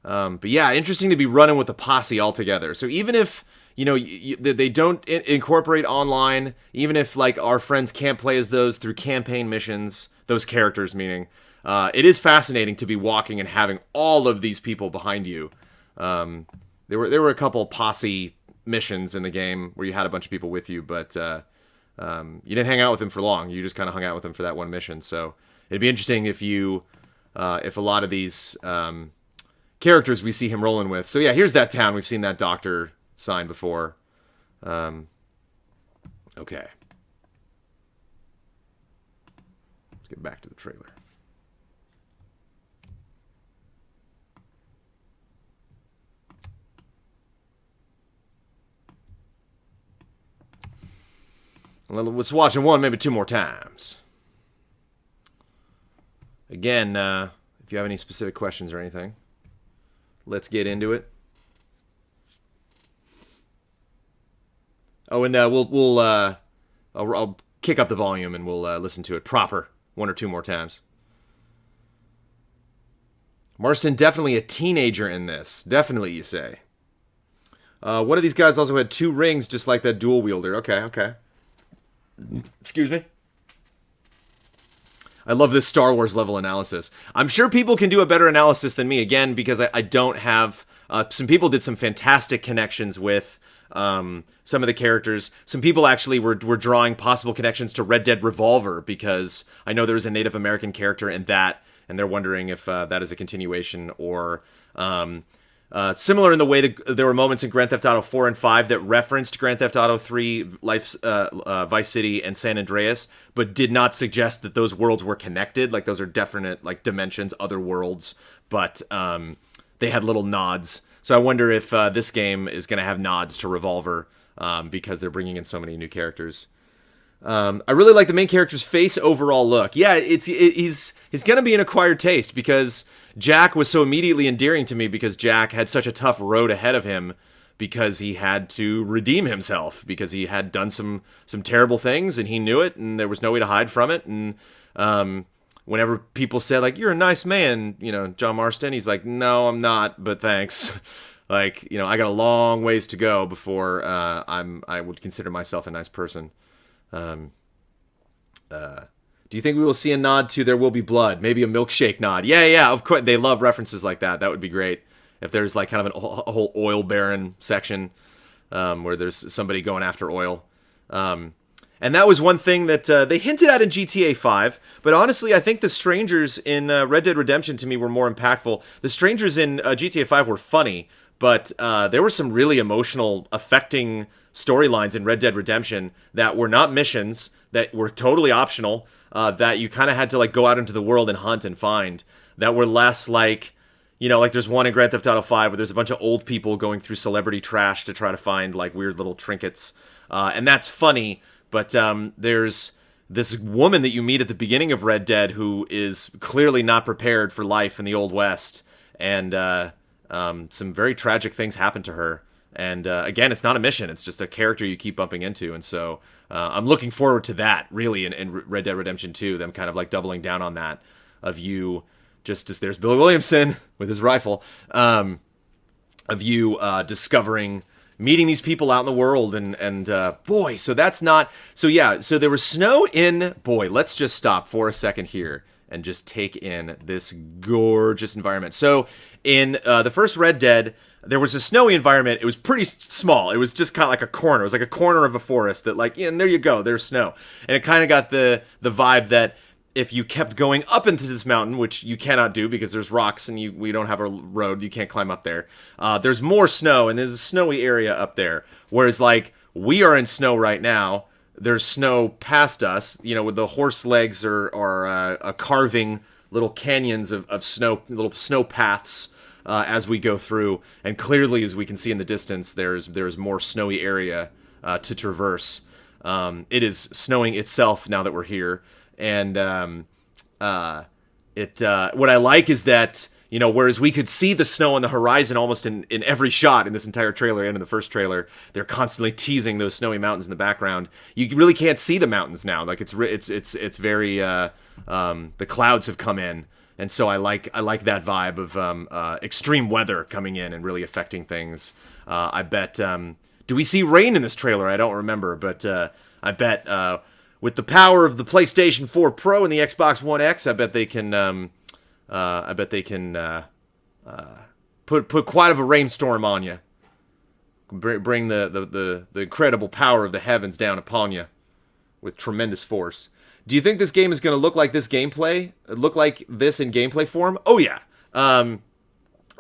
But yeah, interesting to be running with the Posse all together. So even if, they don't incorporate online, even if like our friends can't play as those through campaign missions, those characters meaning, it is fascinating to be walking and having all of these people behind you. There were a couple Posse missions in the game where you had a bunch of people with you, but you didn't hang out with them for long. You just kind of hung out with them for that one mission. So it'd be interesting if a lot of these characters we see him rolling with. So yeah, here's that town. We've seen that doctor sign before. Okay. Let's get back to the trailer. Let's watch it one, maybe two more times. Again, if you have any specific questions or anything, let's get into it. Oh, and I'll kick up the volume and we'll listen to it proper 1 or 2 more times. Marston, definitely a teenager in this. Definitely, you say. One of these guys also had 2 rings, just like that dual wielder. Okay. Excuse me. I love this Star Wars level analysis. I'm sure people can do a better analysis than me, again, because I don't have... some people did some fantastic connections with some of the characters. Some people actually were drawing possible connections to Red Dead Revolver, because I know there was a Native American character in that, and they're wondering if that is a continuation or... similar in the way that there were moments in Grand Theft Auto 4 and 5 that referenced Grand Theft Auto 3, Vice City, and San Andreas, but did not suggest that those worlds were connected. Like, those are definite, like, dimensions, other worlds, but they had little nods. So I wonder if this game is going to have nods to Revolver, because they're bringing in so many new characters. I really like the main character's face overall look. Yeah, he's going to be an acquired taste, because Jack was so immediately endearing to me, because Jack had such a tough road ahead of him, because he had to redeem himself, because he had done some terrible things, and he knew it, and there was no way to hide from it. And whenever people said, like, you're a nice man, John Marston, he's like, no, I'm not, but thanks. Like, I got a long ways to go before I would consider myself a nice person. Do you think we will see a nod to There Will Be Blood? Maybe a milkshake nod. Yeah, of course. They love references like that. That would be great. If there's like kind of a whole oil baron section where there's somebody going after oil. And that was one thing that they hinted at in GTA 5. But honestly, I think the strangers in Red Dead Redemption to me were more impactful. The strangers in GTA 5 were funny, but there were some really emotional, affecting storylines in Red Dead Redemption that were not missions, that were totally optional, that you kind of had to like go out into the world and hunt and find, that were less like, like there's one in Grand Theft Auto 5 where there's a bunch of old people going through celebrity trash to try to find like weird little trinkets. And that's funny, but there's this woman that you meet at the beginning of Red Dead who is clearly not prepared for life in the Old West. And some very tragic things happen to her. And again, it's not a mission. It's just a character you keep bumping into. And so I'm looking forward to that, really, in Red Dead Redemption 2, them kind of like doubling down on that, of you, just as there's Billy Williamson with his rifle, of you discovering, meeting these people out in the world. And boy, so that's not... So yeah, so there was snow in... Boy, let's just stop for a second here and just take in this gorgeous environment. So in the first Red Dead, there was a snowy environment. It was pretty small. It was just kind of like a corner. It was like a corner of a forest that like, yeah, and there you go, there's snow. And it kind of got the vibe that if you kept going up into this mountain, which you cannot do because there's rocks and we don't have a road, you can't climb up there. There's more snow and there's a snowy area up there. Whereas like we are in snow right now. There's snow past us, with the horse legs are carving little canyons of snow, little snow paths as we go through. And clearly, as we can see in the distance, there's more snowy area to traverse. It is snowing itself now that we're here. And what I like is that, whereas we could see the snow on the horizon almost in every shot in this entire trailer and in the first trailer, they're constantly teasing those snowy mountains in the background. You really can't see the mountains now. Like it's very the clouds have come in, and so I like that vibe of extreme weather coming in and really affecting things. I bet. Do we see rain in this trailer? I don't remember, but I bet with the power of the PlayStation 4 Pro and the Xbox One X, I bet they can. Put quite of a rainstorm on you. Bring the incredible power of the heavens down upon you with tremendous force. Do you think this game is going to look like this gameplay? Look like this in gameplay form? Oh yeah. I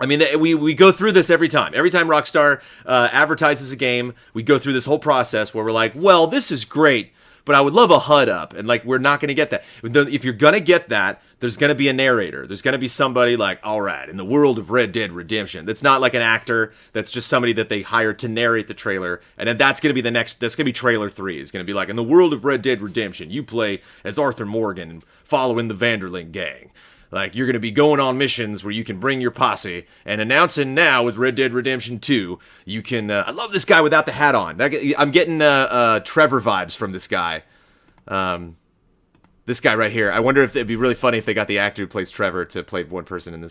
mean, we go through this every time. Every time Rockstar advertises a game, we go through this whole process where we're like, well, this is great, but I would love a HUD up. And like, we're not going to get that. If you're going to get that, there's going to be a narrator. There's going to be somebody like, all right, in the world of Red Dead Redemption. That's not like an actor. That's just somebody that they hired to narrate the trailer. And then that's going to be that's going to be trailer 3. It's going to be like, in the world of Red Dead Redemption, you play as Arthur Morgan following the Vanderlyn gang. Like, you're going to be going on missions where you can bring your posse. And announcing now with Red Dead Redemption 2, you can... I love this guy without the hat on. I'm getting Trevor vibes from this guy. This guy right here. I wonder if it'd be really funny if they got the actor who plays Trevor to play one person in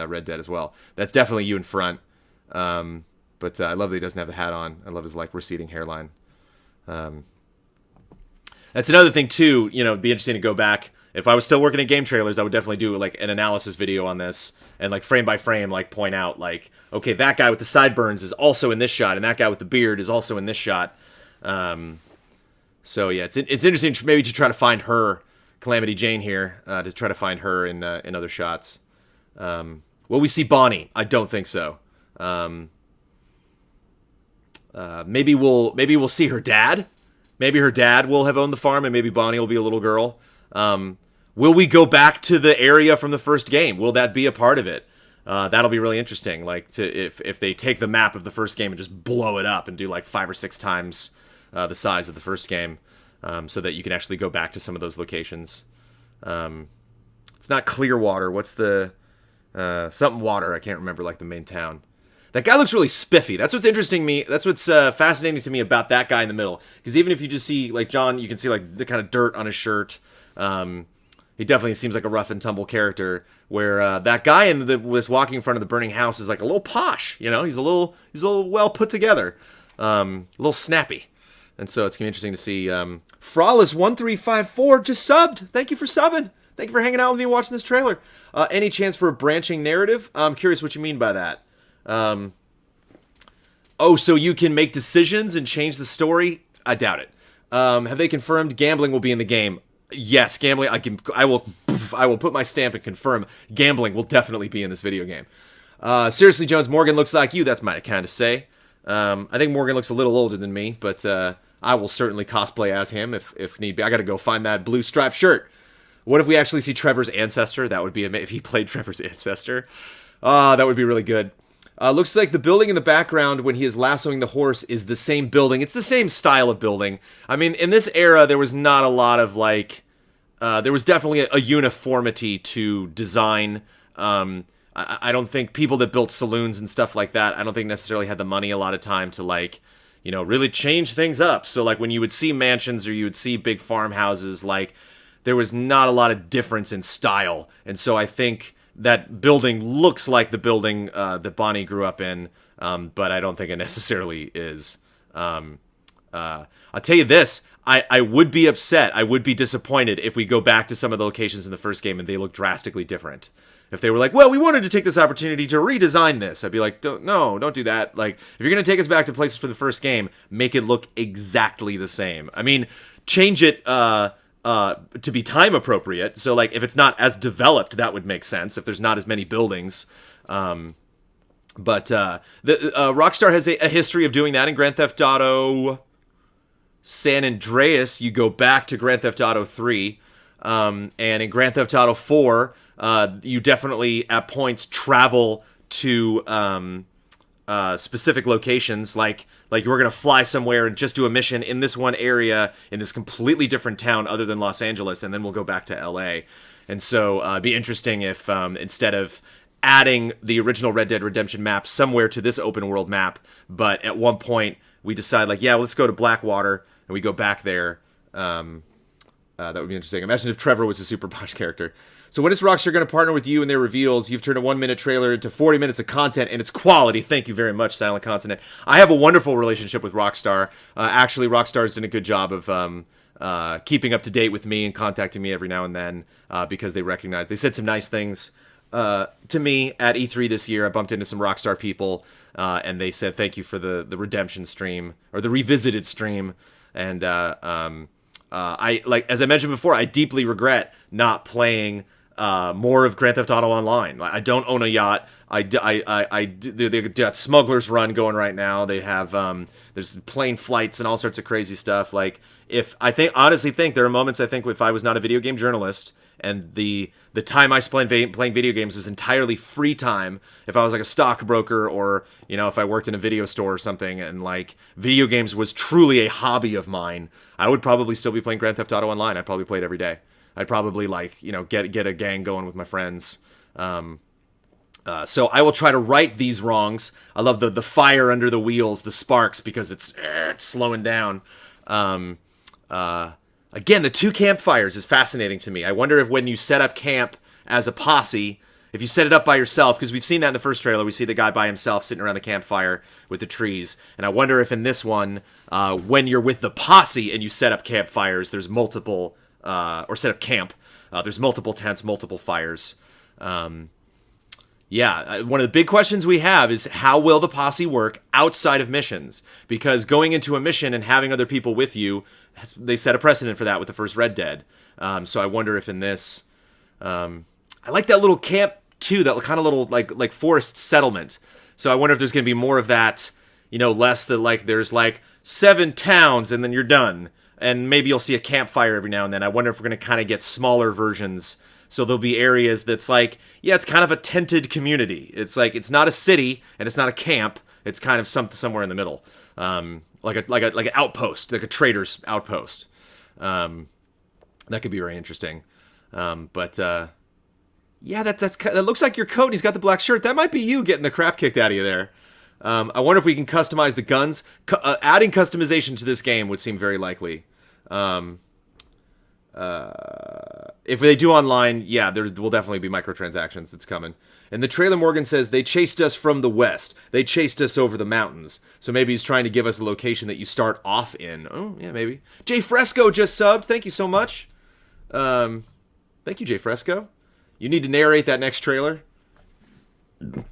Red Dead as well. That's definitely you in front. But I love that he doesn't have the hat on. I love his, like, receding hairline. That's another thing, too. You know, it'd be interesting to go back. If I was still working at game trailers, I would definitely do, like, an analysis video on this. And, like, frame by frame, like, point out, like, okay, that guy with the sideburns is also in this shot. And that guy with the beard is also in this shot. So, yeah, it's interesting maybe to try to find her, Calamity Jane here, to try to find her in other shots. Will we see Bonnie? I don't think so. Maybe we'll see her dad. Maybe her dad will have owned the farm, and maybe Bonnie will be a little girl. Will we go back to the area from the first game? Will that be a part of it? That'll be really interesting. Like, if they take the map of the first game and just blow it up and do like 5 or 6 times the size of the first game, so that you can actually go back to some of those locations. It's not Clearwater. What's the something water? I can't remember, like, the main town. That guy looks really spiffy. That's what's interesting me. That's what's fascinating to me about that guy in the middle. Because even if you just see, like, John, you can see, like, the kind of dirt on his shirt. He definitely seems like a rough and tumble character. Where that guy was walking in front of the burning house is like a little posh. You know, he's a little well put together, a little snappy. And so it's gonna be interesting to see. Fraulis1354 just subbed. Thank you for subbing. Thank you for hanging out with me and watching this trailer. Any chance for a branching narrative? I'm curious what you mean by that. Oh, so you can make decisions and change the story? I doubt it. Have they confirmed gambling will be in the game? Yes, gambling. I will put my stamp and confirm gambling will definitely be in this video game. Seriously, Jones, Morgan looks like you. That's my kind of say. I think Morgan looks a little older than me, but I will certainly cosplay as him if need be. I got to go find that blue striped shirt. What if we actually see Trevor's ancestor? That would be amazing if he played Trevor's ancestor. That would be really good. Looks like the building in the background when he is lassoing the horse is the same building. It's the same style of building. I mean, in this era, there was not a lot of, like... there was definitely a uniformity to design. I don't think people that built saloons and stuff like that, I don't think necessarily had the money a lot of time to, like, you know, really change things up. So, like, when you would see mansions or you would see big farmhouses, like, there was not a lot of difference in style. And so I think that building looks like the building that Bonnie grew up in, but I don't think it necessarily is. I'll tell you this, I would be upset, I would be disappointed if we go back to some of the locations in the first game and they look drastically different. If they were like, well, we wanted to take this opportunity to redesign this, I'd be like, don't do that. Like, if you're going to take us back to places from the first game, make it look exactly the same. I mean, change it to be time appropriate. So, like, if it's not as developed, that would make sense. If there's not as many buildings. But Rockstar has a history of doing that in Grand Theft Auto San Andreas. You go back to Grand Theft Auto 3. And in Grand Theft Auto 4, you definitely at points travel to specific locations, like you were going to fly somewhere and just do a mission in this one area in this completely different town other than Los Angeles, and then we'll go back to LA. And so it'd be interesting if instead of adding the original Red Dead Redemption map somewhere to this open world map, but at one point we decide, like, yeah, let's go to Blackwater, and we go back there. That would be interesting. Imagine if Trevor was a Super Posh character. So when is Rockstar going to partner with you in their reveals? You've turned a 1-minute trailer into 40 minutes of content, and it's quality. Thank you very much, Silent Consonant. I have a wonderful relationship with Rockstar. Actually, Rockstar's done a good job of keeping up to date with me and contacting me every now and then because they said some nice things to me at E3 this year. I bumped into some Rockstar people, and they said thank you for the Redemption stream, or the Revisited stream, and I, like, as I mentioned before, I deeply regret not playing more of Grand Theft Auto Online. I don't own a yacht. They got Smuggler's Run going right now. They have there's plane flights and all sorts of crazy stuff. Like, honestly think there are moments, I think, if I was not a video game journalist and the time I spent playing video games was entirely free time, if I was like a stockbroker, or, you know, if I worked in a video store or something, and, like, video games was truly a hobby of mine, I would probably still be playing Grand Theft Auto Online. I'd probably play it every day. I'd probably like, get a gang going with my friends. So I will try to right these wrongs. I love the fire under the wheels, the sparks, because it's slowing down. Again, the 2 campfires is fascinating to me. I wonder if when you set up camp as a posse, if you set it up by yourself, because we've seen that in the first trailer, we see the guy by himself sitting around the campfire with the trees. And I wonder if in this one, when you're with the posse and you set up campfires, there's multiple, or set up camp, there's multiple tents, multiple fires. Yeah, one of the big questions we have is how will the posse work outside of missions? Because going into a mission and having other people with you, they set a precedent for that with the first Red Dead. So I wonder if in this, I like that little camp too, that kind of little like forest settlement. So I wonder if there's going to be more of that, less that like there's like 7 towns and then you're done. And maybe you'll see a campfire every now and then. I wonder if we're going to kind of get smaller versions. So there'll be areas that's like, yeah, it's kind of a tented community. It's like, it's not a city and it's not a camp. It's kind of somewhere in the middle. Like an outpost, like a trader's outpost. That could be very interesting. Yeah, that looks like your coat. He's got the black shirt. That might be you getting the crap kicked out of you there. I wonder if we can customize the guns. Adding customization to this game would seem very likely. If they do online, yeah, there will definitely be microtransactions that's coming. And the trailer Morgan says, they chased us from the west. They chased us over the mountains. So maybe he's trying to give us a location that you start off in. Oh, yeah, maybe. Jay Fresco just subbed. Thank you so much. Thank you, Jay Fresco. You need to narrate that next trailer.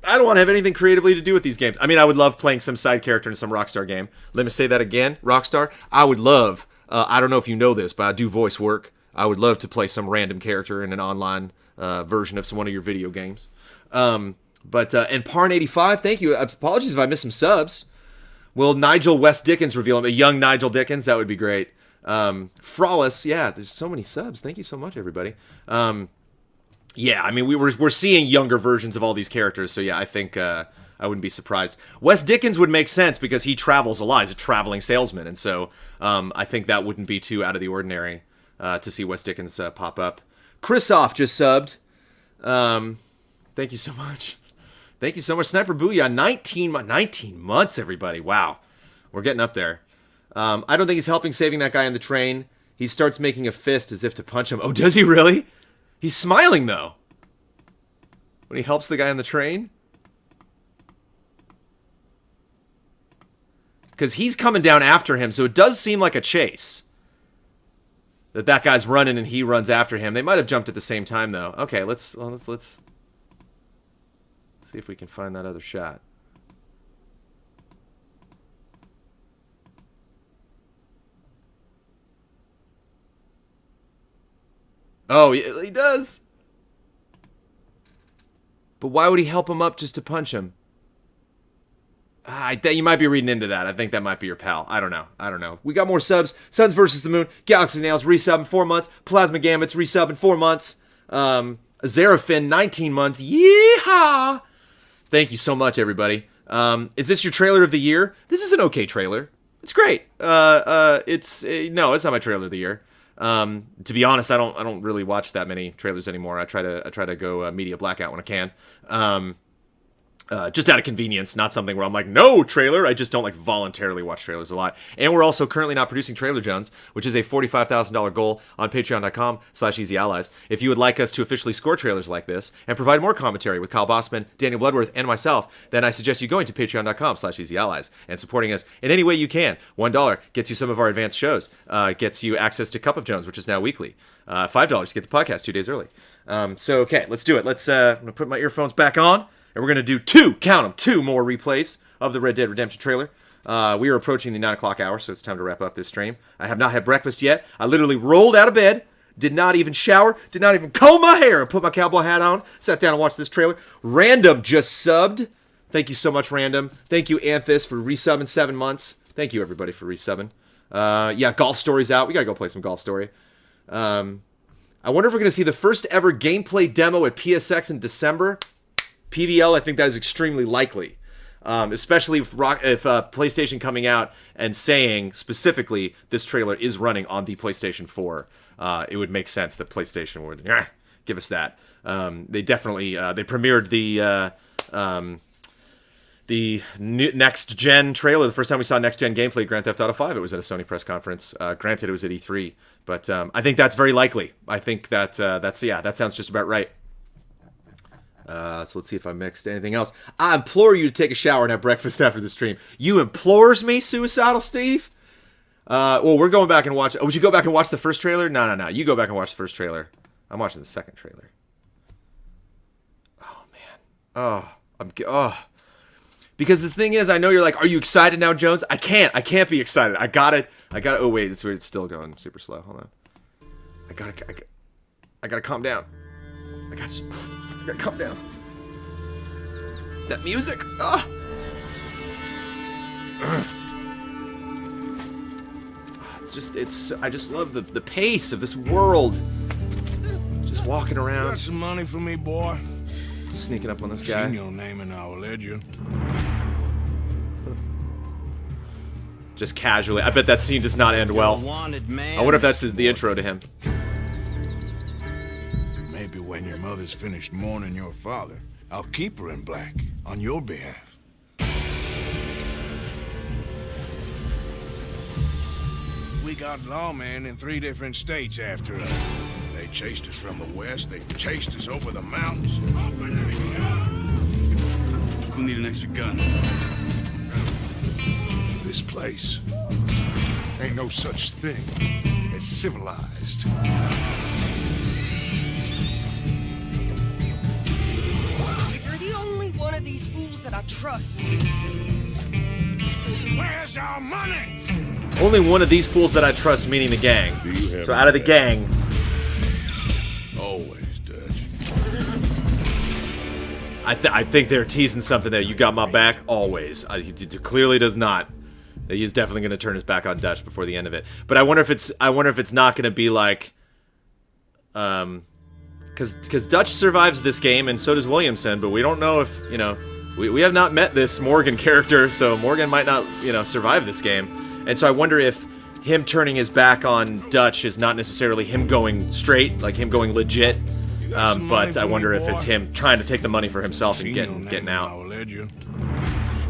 I don't want to have anything creatively to do with these games. I mean, I would love playing some side character in some Rockstar game. Let me say that again, Rockstar. I would love, I don't know if you know this, but I do voice work. I would love to play some random character in an online version of one of your video games. And Parn85, thank you. Apologies if I missed some subs. Will Nigel West Dickens reveal him? A young Nigel Dickens? That would be great. Frollis, yeah, there's so many subs. Thank you so much, everybody. Yeah, I mean, we're seeing younger versions of all these characters, so yeah, I think I wouldn't be surprised. Wes Dickens would make sense because he travels a lot. He's a traveling salesman, and so I think that wouldn't be too out of the ordinary to see Wes Dickens pop up. Chrisoff just subbed. Thank you so much. Thank you so much, Sniper Booyah. 19 months, everybody. Wow, we're getting up there. I don't think he's helping saving that guy on the train. He starts making a fist as if to punch him. Oh, does he really? He's smiling, though, when he helps the guy on the train. Because he's coming down after him, so it does seem like a chase. That guy's running and he runs after him. They might have jumped at the same time, though. Okay, let's see if we can find that other shot. Oh, he does. But why would he help him up just to punch him? You might be reading into that. I think that might be your pal. I don't know. We got more subs. Suns versus the Moon. Galaxy Nails resub in 4 months. Plasma Gambits resub in 4 months. Azerafin 19 months. Yeehaw! Thank you so much, everybody. Is this your trailer of the year? This is an okay trailer. It's great. No, it's not my trailer of the year. To be honest, I don't really watch that many trailers anymore. I try to go media blackout when I can. Just out of convenience, not something where I'm like, no trailer. I just don't like voluntarily watch trailers a lot. And we're also currently not producing Trailer Jones, which is a $45,000 goal on patreon.com/easyallies. If you would like us to officially score trailers like this and provide more commentary with Kyle Bossman, Daniel Bloodworth, and myself, then I suggest you going to patreon.com/easyallies and supporting us in any way you can. $1 gets you some of our advanced shows, gets you access to Cup of Jones, which is now weekly. $5 to get the podcast 2 days early. Okay, let's do it. I'm going to put my earphones back on. And we're going to do two more replays of the Red Dead Redemption trailer. We are approaching the 9 o'clock hour, so it's time to wrap up this stream. I have not had breakfast yet. I literally rolled out of bed, did not even shower, did not even comb my hair, and put my cowboy hat on, sat down and watched this trailer. Random just subbed. Thank you so much, Random. Thank you, Anthus, for resubbing 7 months. Thank you, everybody, for resubbing. Yeah, Golf Story's out. We got to go play some Golf Story. I wonder if we're going to see the first ever gameplay demo at PSX in December. PVL, I think that is extremely likely, especially if PlayStation coming out and saying specifically this trailer is running on the PlayStation 4. it would make sense that PlayStation would give us that. They definitely they premiered the next gen trailer. The first time we saw next gen gameplay, Grand Theft Auto 5, it was at a Sony press conference. Granted, it was at E3, but I think that's very likely. I think that that sounds just about right. So let's see if I mixed anything else. I implore you to take a shower and have breakfast after the stream. You implores me, Suicidal Steve? Well, we're going back and watch. Oh, would you go back and watch the first trailer? No. You go back and watch the first trailer. I'm watching the second trailer. Oh man. Because the thing is, I know you're like, are you excited now, Jones? I can't be excited. I got it. Oh wait, it's weird. It's still going super slow. Hold on. I gotta calm down. I gotta calm down. That music. I just love the pace of this world. Just walking around. Got some money for me, boy? Sneaking up on this guy. Seen your name in our ledger. Just casually. I bet that scene does not end well. I wonder if that's the intro to him. Maybe when your mother's finished mourning your father, I'll keep her in black on your behalf. We got lawmen in 3 different states after us. They chased us from the west, they chased us over the mountains. We'll need an extra gun. This place ain't no such thing as civilized. You're the only one of these fools that I trust. Where's our money? Only one of these fools that I trust, meaning the gang. So out of the gang. Always, Dutch. I think they're teasing something there. You got my back? Always. He clearly does not. He's definitely going to turn his back on Dutch before the end of it. But I wonder if it's not going to be like, because Dutch survives this game and so does Williamson, but we don't know if, you know, we have not met this Morgan character, so Morgan might not, you know, survive this game. And so I wonder if him turning his back on Dutch is not necessarily him going straight, like him going legit, but I wonder if it's him trying to take the money for himself and getting out.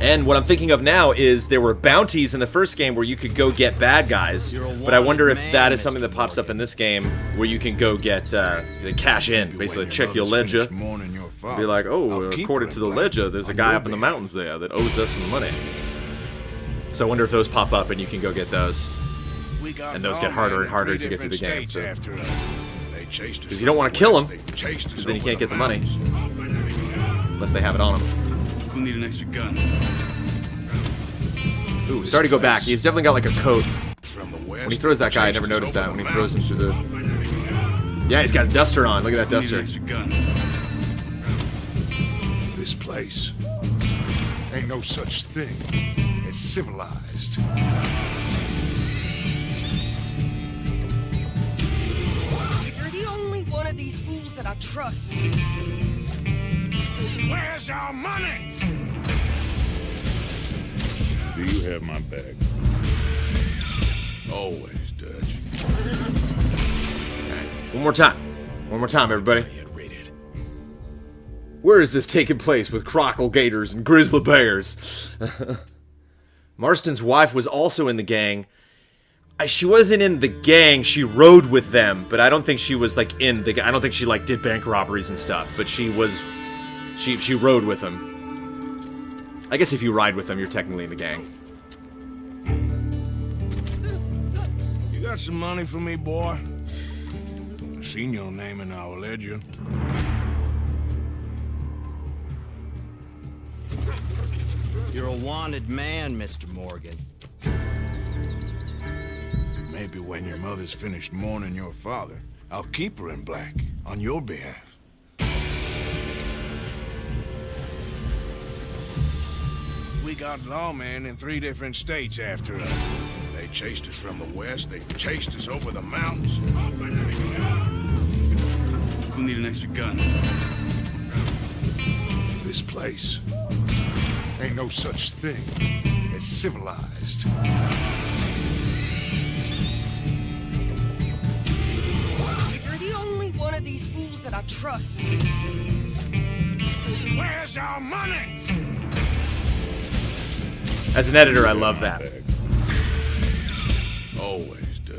And what I'm thinking of now is there were bounties in the first game where you could go get bad guys, but I wonder if that is something that pops up in this game where you can go get cash in, basically check your ledger, be like, oh, according to the ledger, there's a guy up in the mountains there that owes us some money. So I wonder if those pop up and you can go get those. And those get harder and harder as you get through the game. Because you don't want to kill them, because then you can't get the money. Unless they have it on them. We'll need an extra gun. Ooh, sorry to go back. He's definitely got like a coat. When he throws that guy, I never noticed that. When he throws him through the... Yeah, he's got a duster on. Look at that duster. Extra gun. This place ain't no such thing as civilized. You're the only one of these fools that I trust. Where's our money? Do you have my bag? Always, Dutch. One more time. One more time, everybody. Where is this taking place with crockle gators and grizzly bears? Marston's wife was also in the gang. She wasn't in the gang, she rode with them, but I don't think she was like in the... I don't think she like did bank robberies and stuff, but she was... She rode with them. I guess if you ride with them, you're technically in the gang. You got some money for me, boy? I seen your name in our ledger. You're a wanted man, Mr. Morgan. Maybe when your mother's finished mourning your father, I'll keep her in black on your behalf. We got lawmen in 3 different states after us. They chased us from the west, they chased us over the mountains. We'll need an extra gun. This place ain't no such thing as civilized. fools that I trust. Where's our money? As an editor, I love that. Always, Dutch.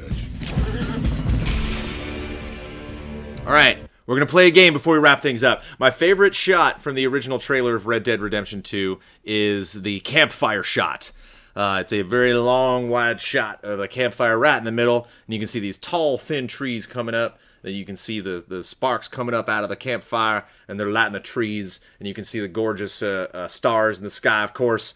All right, we're going to play a game before we wrap things up. My favorite shot from the original trailer of Red Dead Redemption 2 is the campfire shot. It's a very long, wide shot of a campfire right in the middle, and you can see these tall, thin trees coming up. Then you can see the sparks coming up out of the campfire, and they're lighting the trees, and you can see the gorgeous stars in the sky, of course.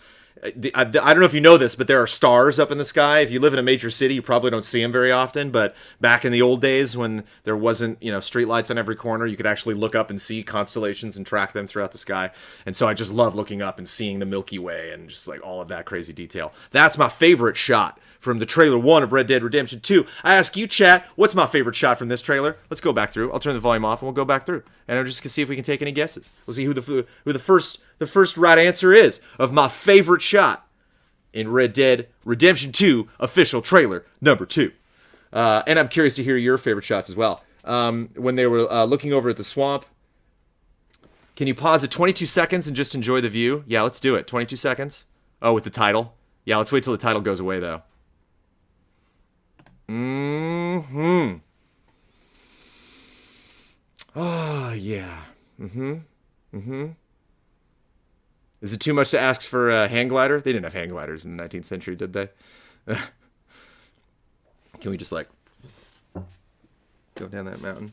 I don't know if you know this, but there are stars up in the sky. If you live in a major city, you probably don't see them very often. But back in the old days when there wasn't, street lights on every corner, you could actually look up and see constellations and track them throughout the sky. And so I just love looking up and seeing the Milky Way and just like all of that crazy detail. That's my favorite shot from the trailer 1 of Red Dead Redemption 2. I ask you, chat, what's my favorite shot from this trailer? Let's go back through. I'll turn the volume off and we'll go back through. And I'm just going to see if we can take any guesses. We'll see who the first right answer is of my favorite shot in Red Dead Redemption 2 official trailer number 2. And I'm curious to hear your favorite shots as well. When they were looking over at the swamp, can you pause at 22 seconds and just enjoy the view? Yeah, let's do it. 22 seconds. Oh, with the title. Yeah, let's wait till the title goes away, though. Mm-hmm. Oh, yeah. Mm-hmm. Mm-hmm. Is it too much to ask for a hang glider? They didn't have hang gliders in the 19th century, did they? Can we just, go down that mountain?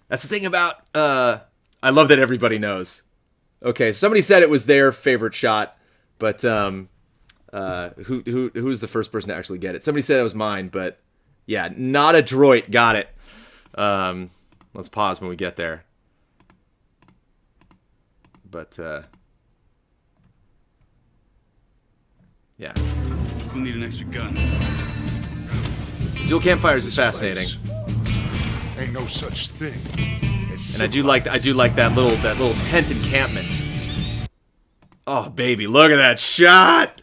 That's the thing about, I love that everybody knows. Okay, somebody said it was their favorite shot, but, who's the first person to actually get it? Somebody said it was mine, but, yeah, not a droid got it. Let's pause when we get there. But, yeah. We'll need an extra gun. Dual campfires is fascinating, Ain't no such thing as and I do like that little tent encampment. Oh baby, look at that shot!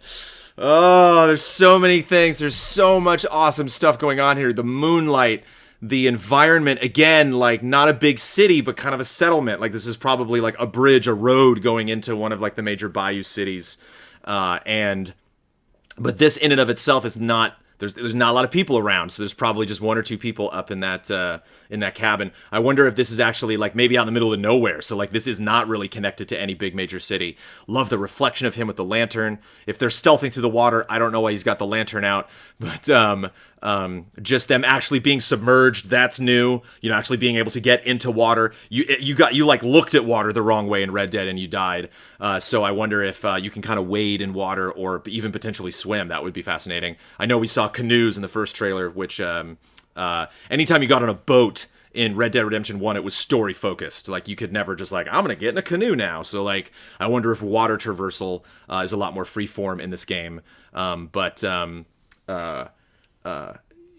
Oh, there's so many things. There's so much awesome stuff going on here. The moonlight, the environment, again, like not a big city, but kind of a settlement. Like this is probably like a bridge, a road going into one of like the major bayou cities, but this in and of itself is not. There's not a lot of people around, so there's probably just 1 or 2 people up in that cabin. I wonder if this is actually like maybe out in the middle of nowhere, so like this is not really connected to any big major city. Love the reflection of him with the lantern. If they're stealthing through the water, I don't know why he's got the lantern out, but just them actually being submerged, that's new. Actually being able to get into water. You looked at water the wrong way in Red Dead and you died. So I wonder if you can kind of wade in water or even potentially swim. That would be fascinating. I know we saw canoes in the first trailer, which anytime you got on a boat in Red Dead Redemption 1, it was story focused. Like you could never just like, I'm gonna get in a canoe now. So like I wonder if water traversal is a lot more freeform in this game.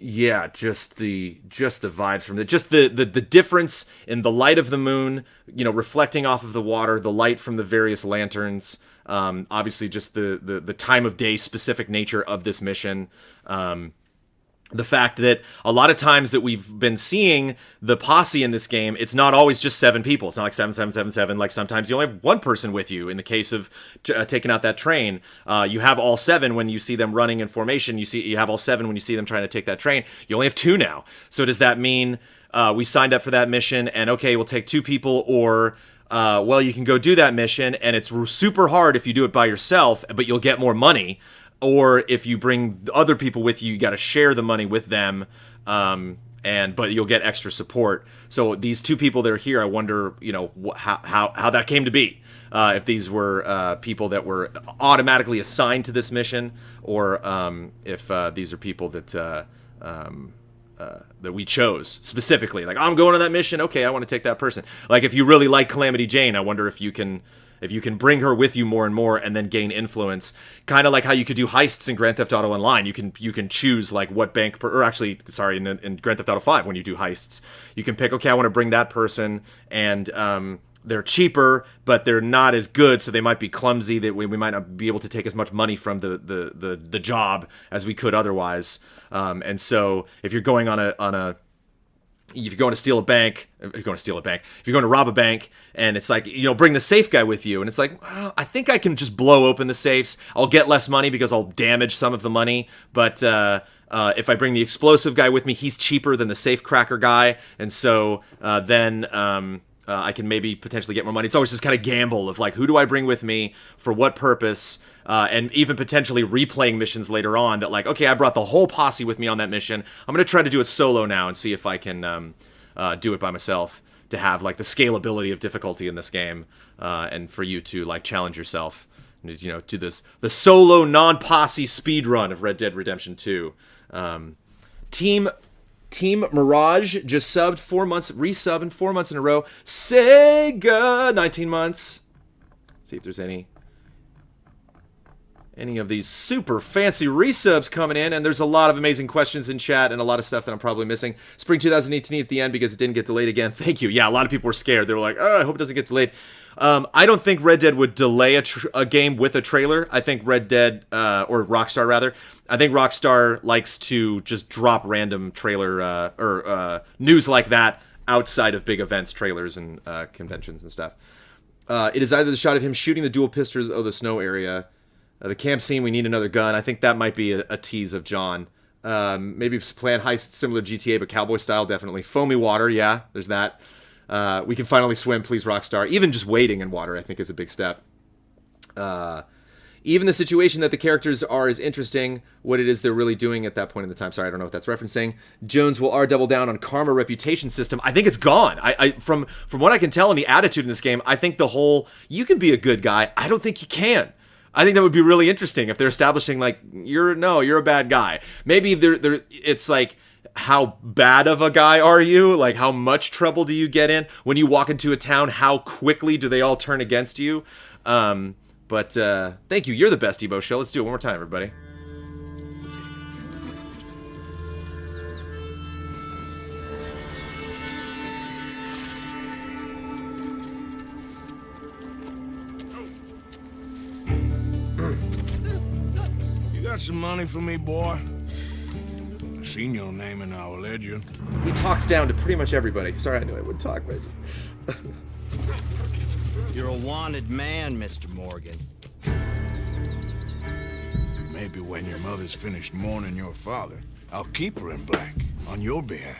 Yeah, just the vibes from it, just the difference in the light of the moon, reflecting off of the water, the light from the various lanterns, obviously just the time of day specific nature of this mission, the fact that a lot of times that we've been seeing the posse in this game, it's not always just 7 people. It's not like 7. Like sometimes you only have 1 person with you. In the case of taking out that train, you have all 7 when you see them running in formation. You have all 7 when you see them trying to take that train. You only have 2 now. So does that mean we signed up for that mission and okay, we'll take 2 people, or well, you can go do that mission and it's super hard if you do it by yourself, but you'll get more money. Or if you bring other people with you, you got to share the money with them, but you'll get extra support. So these 2 people that are here, I wonder, how that came to be. If these were people that were automatically assigned to this mission, or if these are people that we chose specifically. Like, I'm going on that mission. Okay, I want to take that person. Like, if you really like Calamity Jane, I wonder if you can bring her with you more and more and then gain influence, kind of like how you could do heists in Grand Theft Auto Online. You can choose like what bank, in Grand Theft Auto 5 when you do heists, you can pick, okay, I want to bring that person, and they're cheaper, but they're not as good, so they might be clumsy, that we might not be able to take as much money from the job as we could otherwise. And so if you're going on if you're going to steal a bank, if you're going to rob a bank, and it's like, bring the safe guy with you, and it's like, well, I think I can just blow open the safes. I'll get less money because I'll damage some of the money, but if I bring the explosive guy with me, he's cheaper than the safe cracker guy, and so then I can maybe potentially get more money. It's always just kind of gamble of like, who do I bring with me, for what purpose, and even potentially replaying missions later on that like, okay, I brought the whole posse with me on that mission. I'm going to try to do it solo now and see if I can do it by myself to have like the scalability of difficulty in this game, and for you to like challenge yourself, to the solo non-posse speed run of Red Dead Redemption 2. Team Mirage just subbed 4 months, resubbing 4 months in a row. Sega, 19 months. Let's see if there's any of these super fancy resubs coming in, and there's a lot of amazing questions in chat and a lot of stuff that I'm probably missing. Spring 2018 at the end because it didn't get delayed again. Thank you. Yeah, a lot of people were scared. They were like, oh, I hope it doesn't get delayed. I don't think Red Dead would delay a game with a trailer. I think Red Dead, or Rockstar rather, I think Rockstar likes to just drop random trailer or news like that outside of big events, trailers, and conventions and stuff. It is either the shot of him shooting the dual pistols or the snow area. The camp scene, we need another gun. I think that might be a tease of John. Maybe plan heist similar to GTA, but cowboy style, definitely. Foamy water, yeah, there's that. We can finally swim, please, Rockstar. Even just wading in water, I think, is a big step. Even the situation that the characters are is interesting, what it is they're really doing at that point in the time. Sorry, I don't know what that's referencing. Jones will double down on karma reputation system. I think it's gone. From what I can tell in the attitude in this game, I think the whole, you can be a good guy. I don't think you can. I think that would be really interesting if they're establishing, like, you're a bad guy. Maybe it's like, how bad of a guy are you? Like, how much trouble do you get in? When you walk into a town, how quickly do they all turn against you? But thank you. You're the best, Ebo Show. Let's do it one more time, everybody. You got some money for me, boy? I seen your name in our ledger. He talks down to pretty much everybody. Sorry, I knew I wouldn't talk, but I just... You're a wanted man, Mr. Morgan. Maybe when your mother's finished mourning your father, I'll keep her in black on your behalf.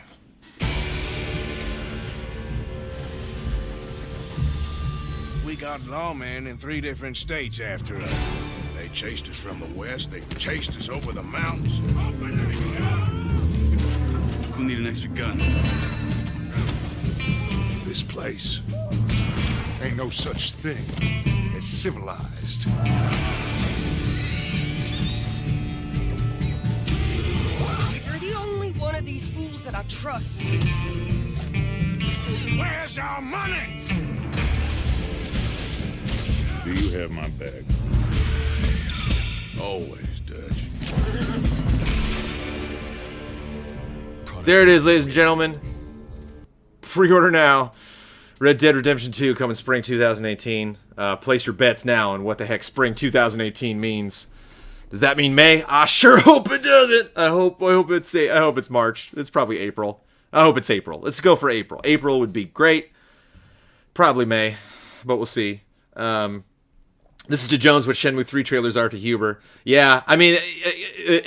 We got lawmen in 3 different states after us. They chased us from the west, they chased us over the mountains. We'll need an extra gun. This place ain't no such thing as civilized. You're the only one of these fools that I trust. Where's our money? Do you have my bag? Always, Dutch. There it is, ladies and gentlemen. Pre-order now. Red Dead Redemption 2 coming spring 2018. Place your bets now on what the heck spring 2018 means. Does that mean May? I sure hope it doesn't. I hope it's March. It's probably April. I hope it's April. Let's go for April. April would be great. Probably May, but we'll see. This is to Jones what Shenmue 3 trailers are to Huber. Yeah, I mean,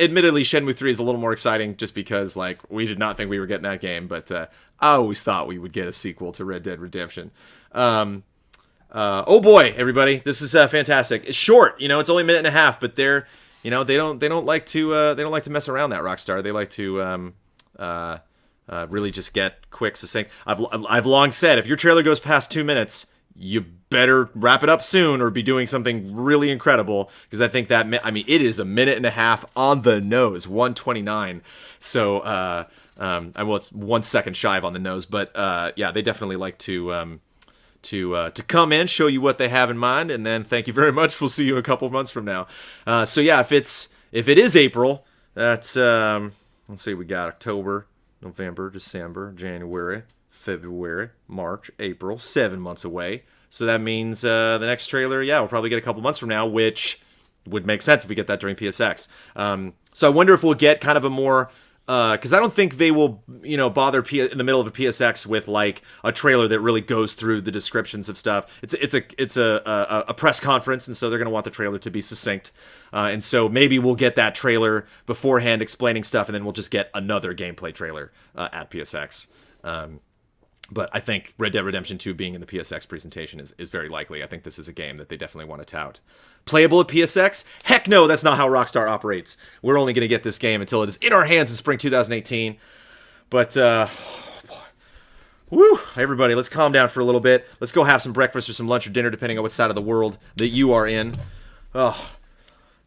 admittedly, Shenmue 3 is a little more exciting just because, like, we did not think we were getting that game, but I always thought we would get a sequel to Red Dead Redemption. Oh boy, everybody, this is fantastic. It's short, it's only a minute and a half, but they're, they don't like to mess around that Rockstar. They like to really just get quick, succinct. I've long said if your trailer goes past 2 minutes, you better wrap it up soon or be doing something really incredible, because I think that, it is a minute and a half on the nose, 1:29. So, well, it's 1 second shy of on the nose, but yeah, they definitely like to come in, show you what they have in mind, and then thank you very much. We'll see you a couple of months from now. So yeah, if it is April, that's let's see, we got October, November, December, January, February, March, April, 7 months away. So that means the next trailer, we'll probably get a couple months from now, which would make sense if we get that during PSX. So I wonder if we'll get kind of a more because I don't think they will, bother in the middle of a PSX with like a trailer that really goes through the descriptions of stuff. It's a press conference, and so they're gonna want the trailer to be succinct. And so maybe we'll get that trailer beforehand explaining stuff, and then we'll just get another gameplay trailer at PSX. But I think Red Dead Redemption 2 being in the PSX presentation is very likely. I think this is a game that they definitely want to tout. Playable at PSX? Heck no, that's not how Rockstar operates. We're only going to get this game until it is in our hands in spring 2018. But, woo, everybody, let's calm down for a little bit. Let's go have some breakfast or some lunch or dinner, depending on what side of the world that you are in. Oh,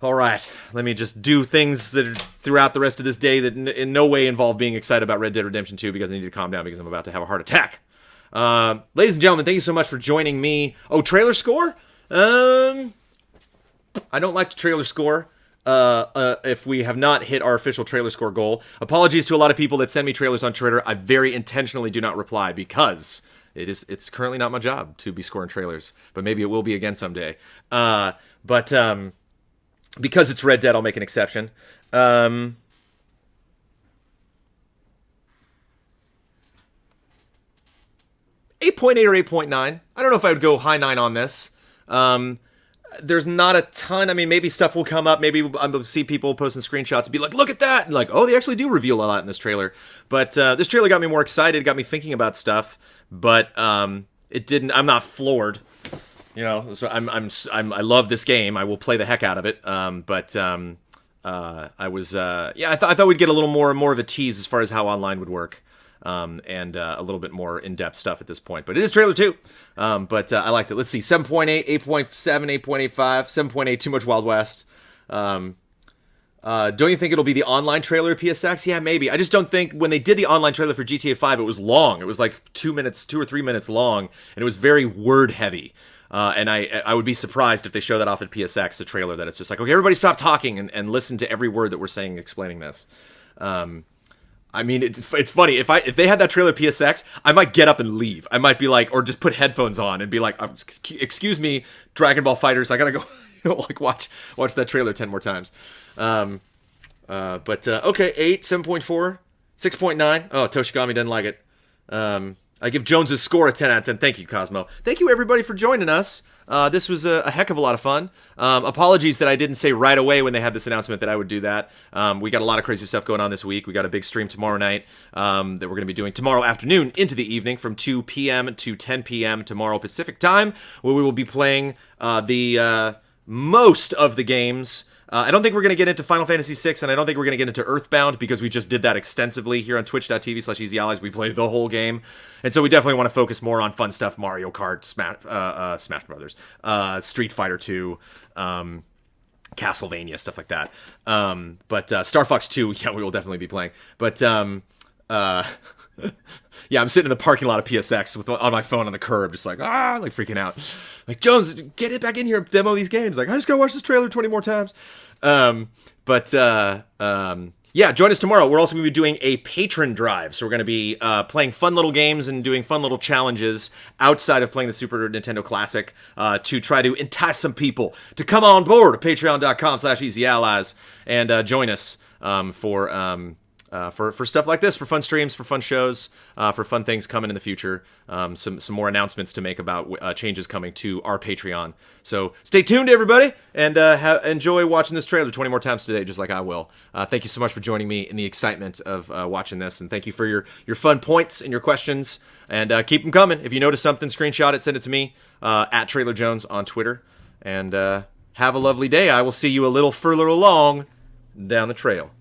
all right. Let me just do things that are throughout the rest of this day that in no way involve being excited about Red Dead Redemption 2 because I need to calm down because I'm about to have a heart attack. Ladies and gentlemen, thank you so much for joining me. Oh, trailer score? I don't like to trailer score if we have not hit our official trailer score goal. Apologies to a lot of people that send me trailers on Twitter. I very intentionally do not reply because it's currently not my job to be scoring trailers, but maybe it will be again someday. Because it's Red Dead, I'll make an exception. 8.8 or 8.9. I don't know if I would go high 9 on this. There's not a ton. I mean, maybe stuff will come up. Maybe I'll see people posting screenshots and be like, look at that. And like, oh, they actually do reveal a lot in this trailer. But this trailer got me more excited. It got me thinking about stuff. But it didn't. I'm not floored. So I love this game. I will play the heck out of it. I thought we'd get a little more of a tease as far as how online would work, and a little bit more in-depth stuff at this point. But it is trailer 2. I liked it. Let's see, 7.8, 8.7, 8.85, 7.8. Too much Wild West. Don't you think it'll be the online trailer at PSX? Yeah, maybe. I just don't think when they did the online trailer for GTA 5, it was long. It was like 2 or 3 minutes long, and it was very word heavy. And I would be surprised if they show that off at PSX, the trailer, that it's just like, okay, everybody stop talking and listen to every word that we're saying explaining this. I mean, it's funny. If they had that trailer at PSX, I might get up and leave. I might be like, or just put headphones on and be like, excuse me, Dragon Ball Fighters, I gotta go, watch that trailer 10 more times. Okay, 8, 7.4, 6.9. Oh, Toshigami doesn't like it. I give Jones's score a 10 out of 10. Thank you, Cosmo. Thank you, everybody, for joining us. This was a heck of a lot of fun. Apologies that I didn't say right away when they had this announcement that I would do that. We got a lot of crazy stuff going on this week. We got a big stream tomorrow night that we're going to be doing tomorrow afternoon into the evening from 2 p.m. to 10 p.m. tomorrow Pacific time, where we will be playing the most of the games. I don't think we're going to get into Final Fantasy VI, and I don't think we're going to get into Earthbound, because we just did that extensively here on twitch.tv/EasyAllies. We played the whole game. And so we definitely want to focus more on fun stuff, Mario Kart, Smash Brothers, Street Fighter 2, Castlevania, stuff like that. Star Fox 2, yeah, we will definitely be playing. Yeah, I'm sitting in the parking lot of PSX on my phone on the curb, just like freaking out. Like, Jones, get it back in here and demo these games. Like, I just gotta watch this trailer 20 more times. Yeah, join us tomorrow. We're also going to be doing a patron drive. So we're going to be playing fun little games and doing fun little challenges outside of playing the Super Nintendo Classic to try to entice some people to come on board at patreon.com/EasyAllies and join us for stuff like this, for fun streams, for fun shows, for fun things coming in the future, some more announcements to make about changes coming to our Patreon. So stay tuned, everybody, and enjoy watching this trailer 20 more times today, just like I will. Thank you so much for joining me in the excitement of watching this, and thank you for your fun points and your questions, and keep them coming. If you notice something, screenshot it, send it to me, at Trailer Jones on Twitter, and have a lovely day. I will see you a little further along down the trail.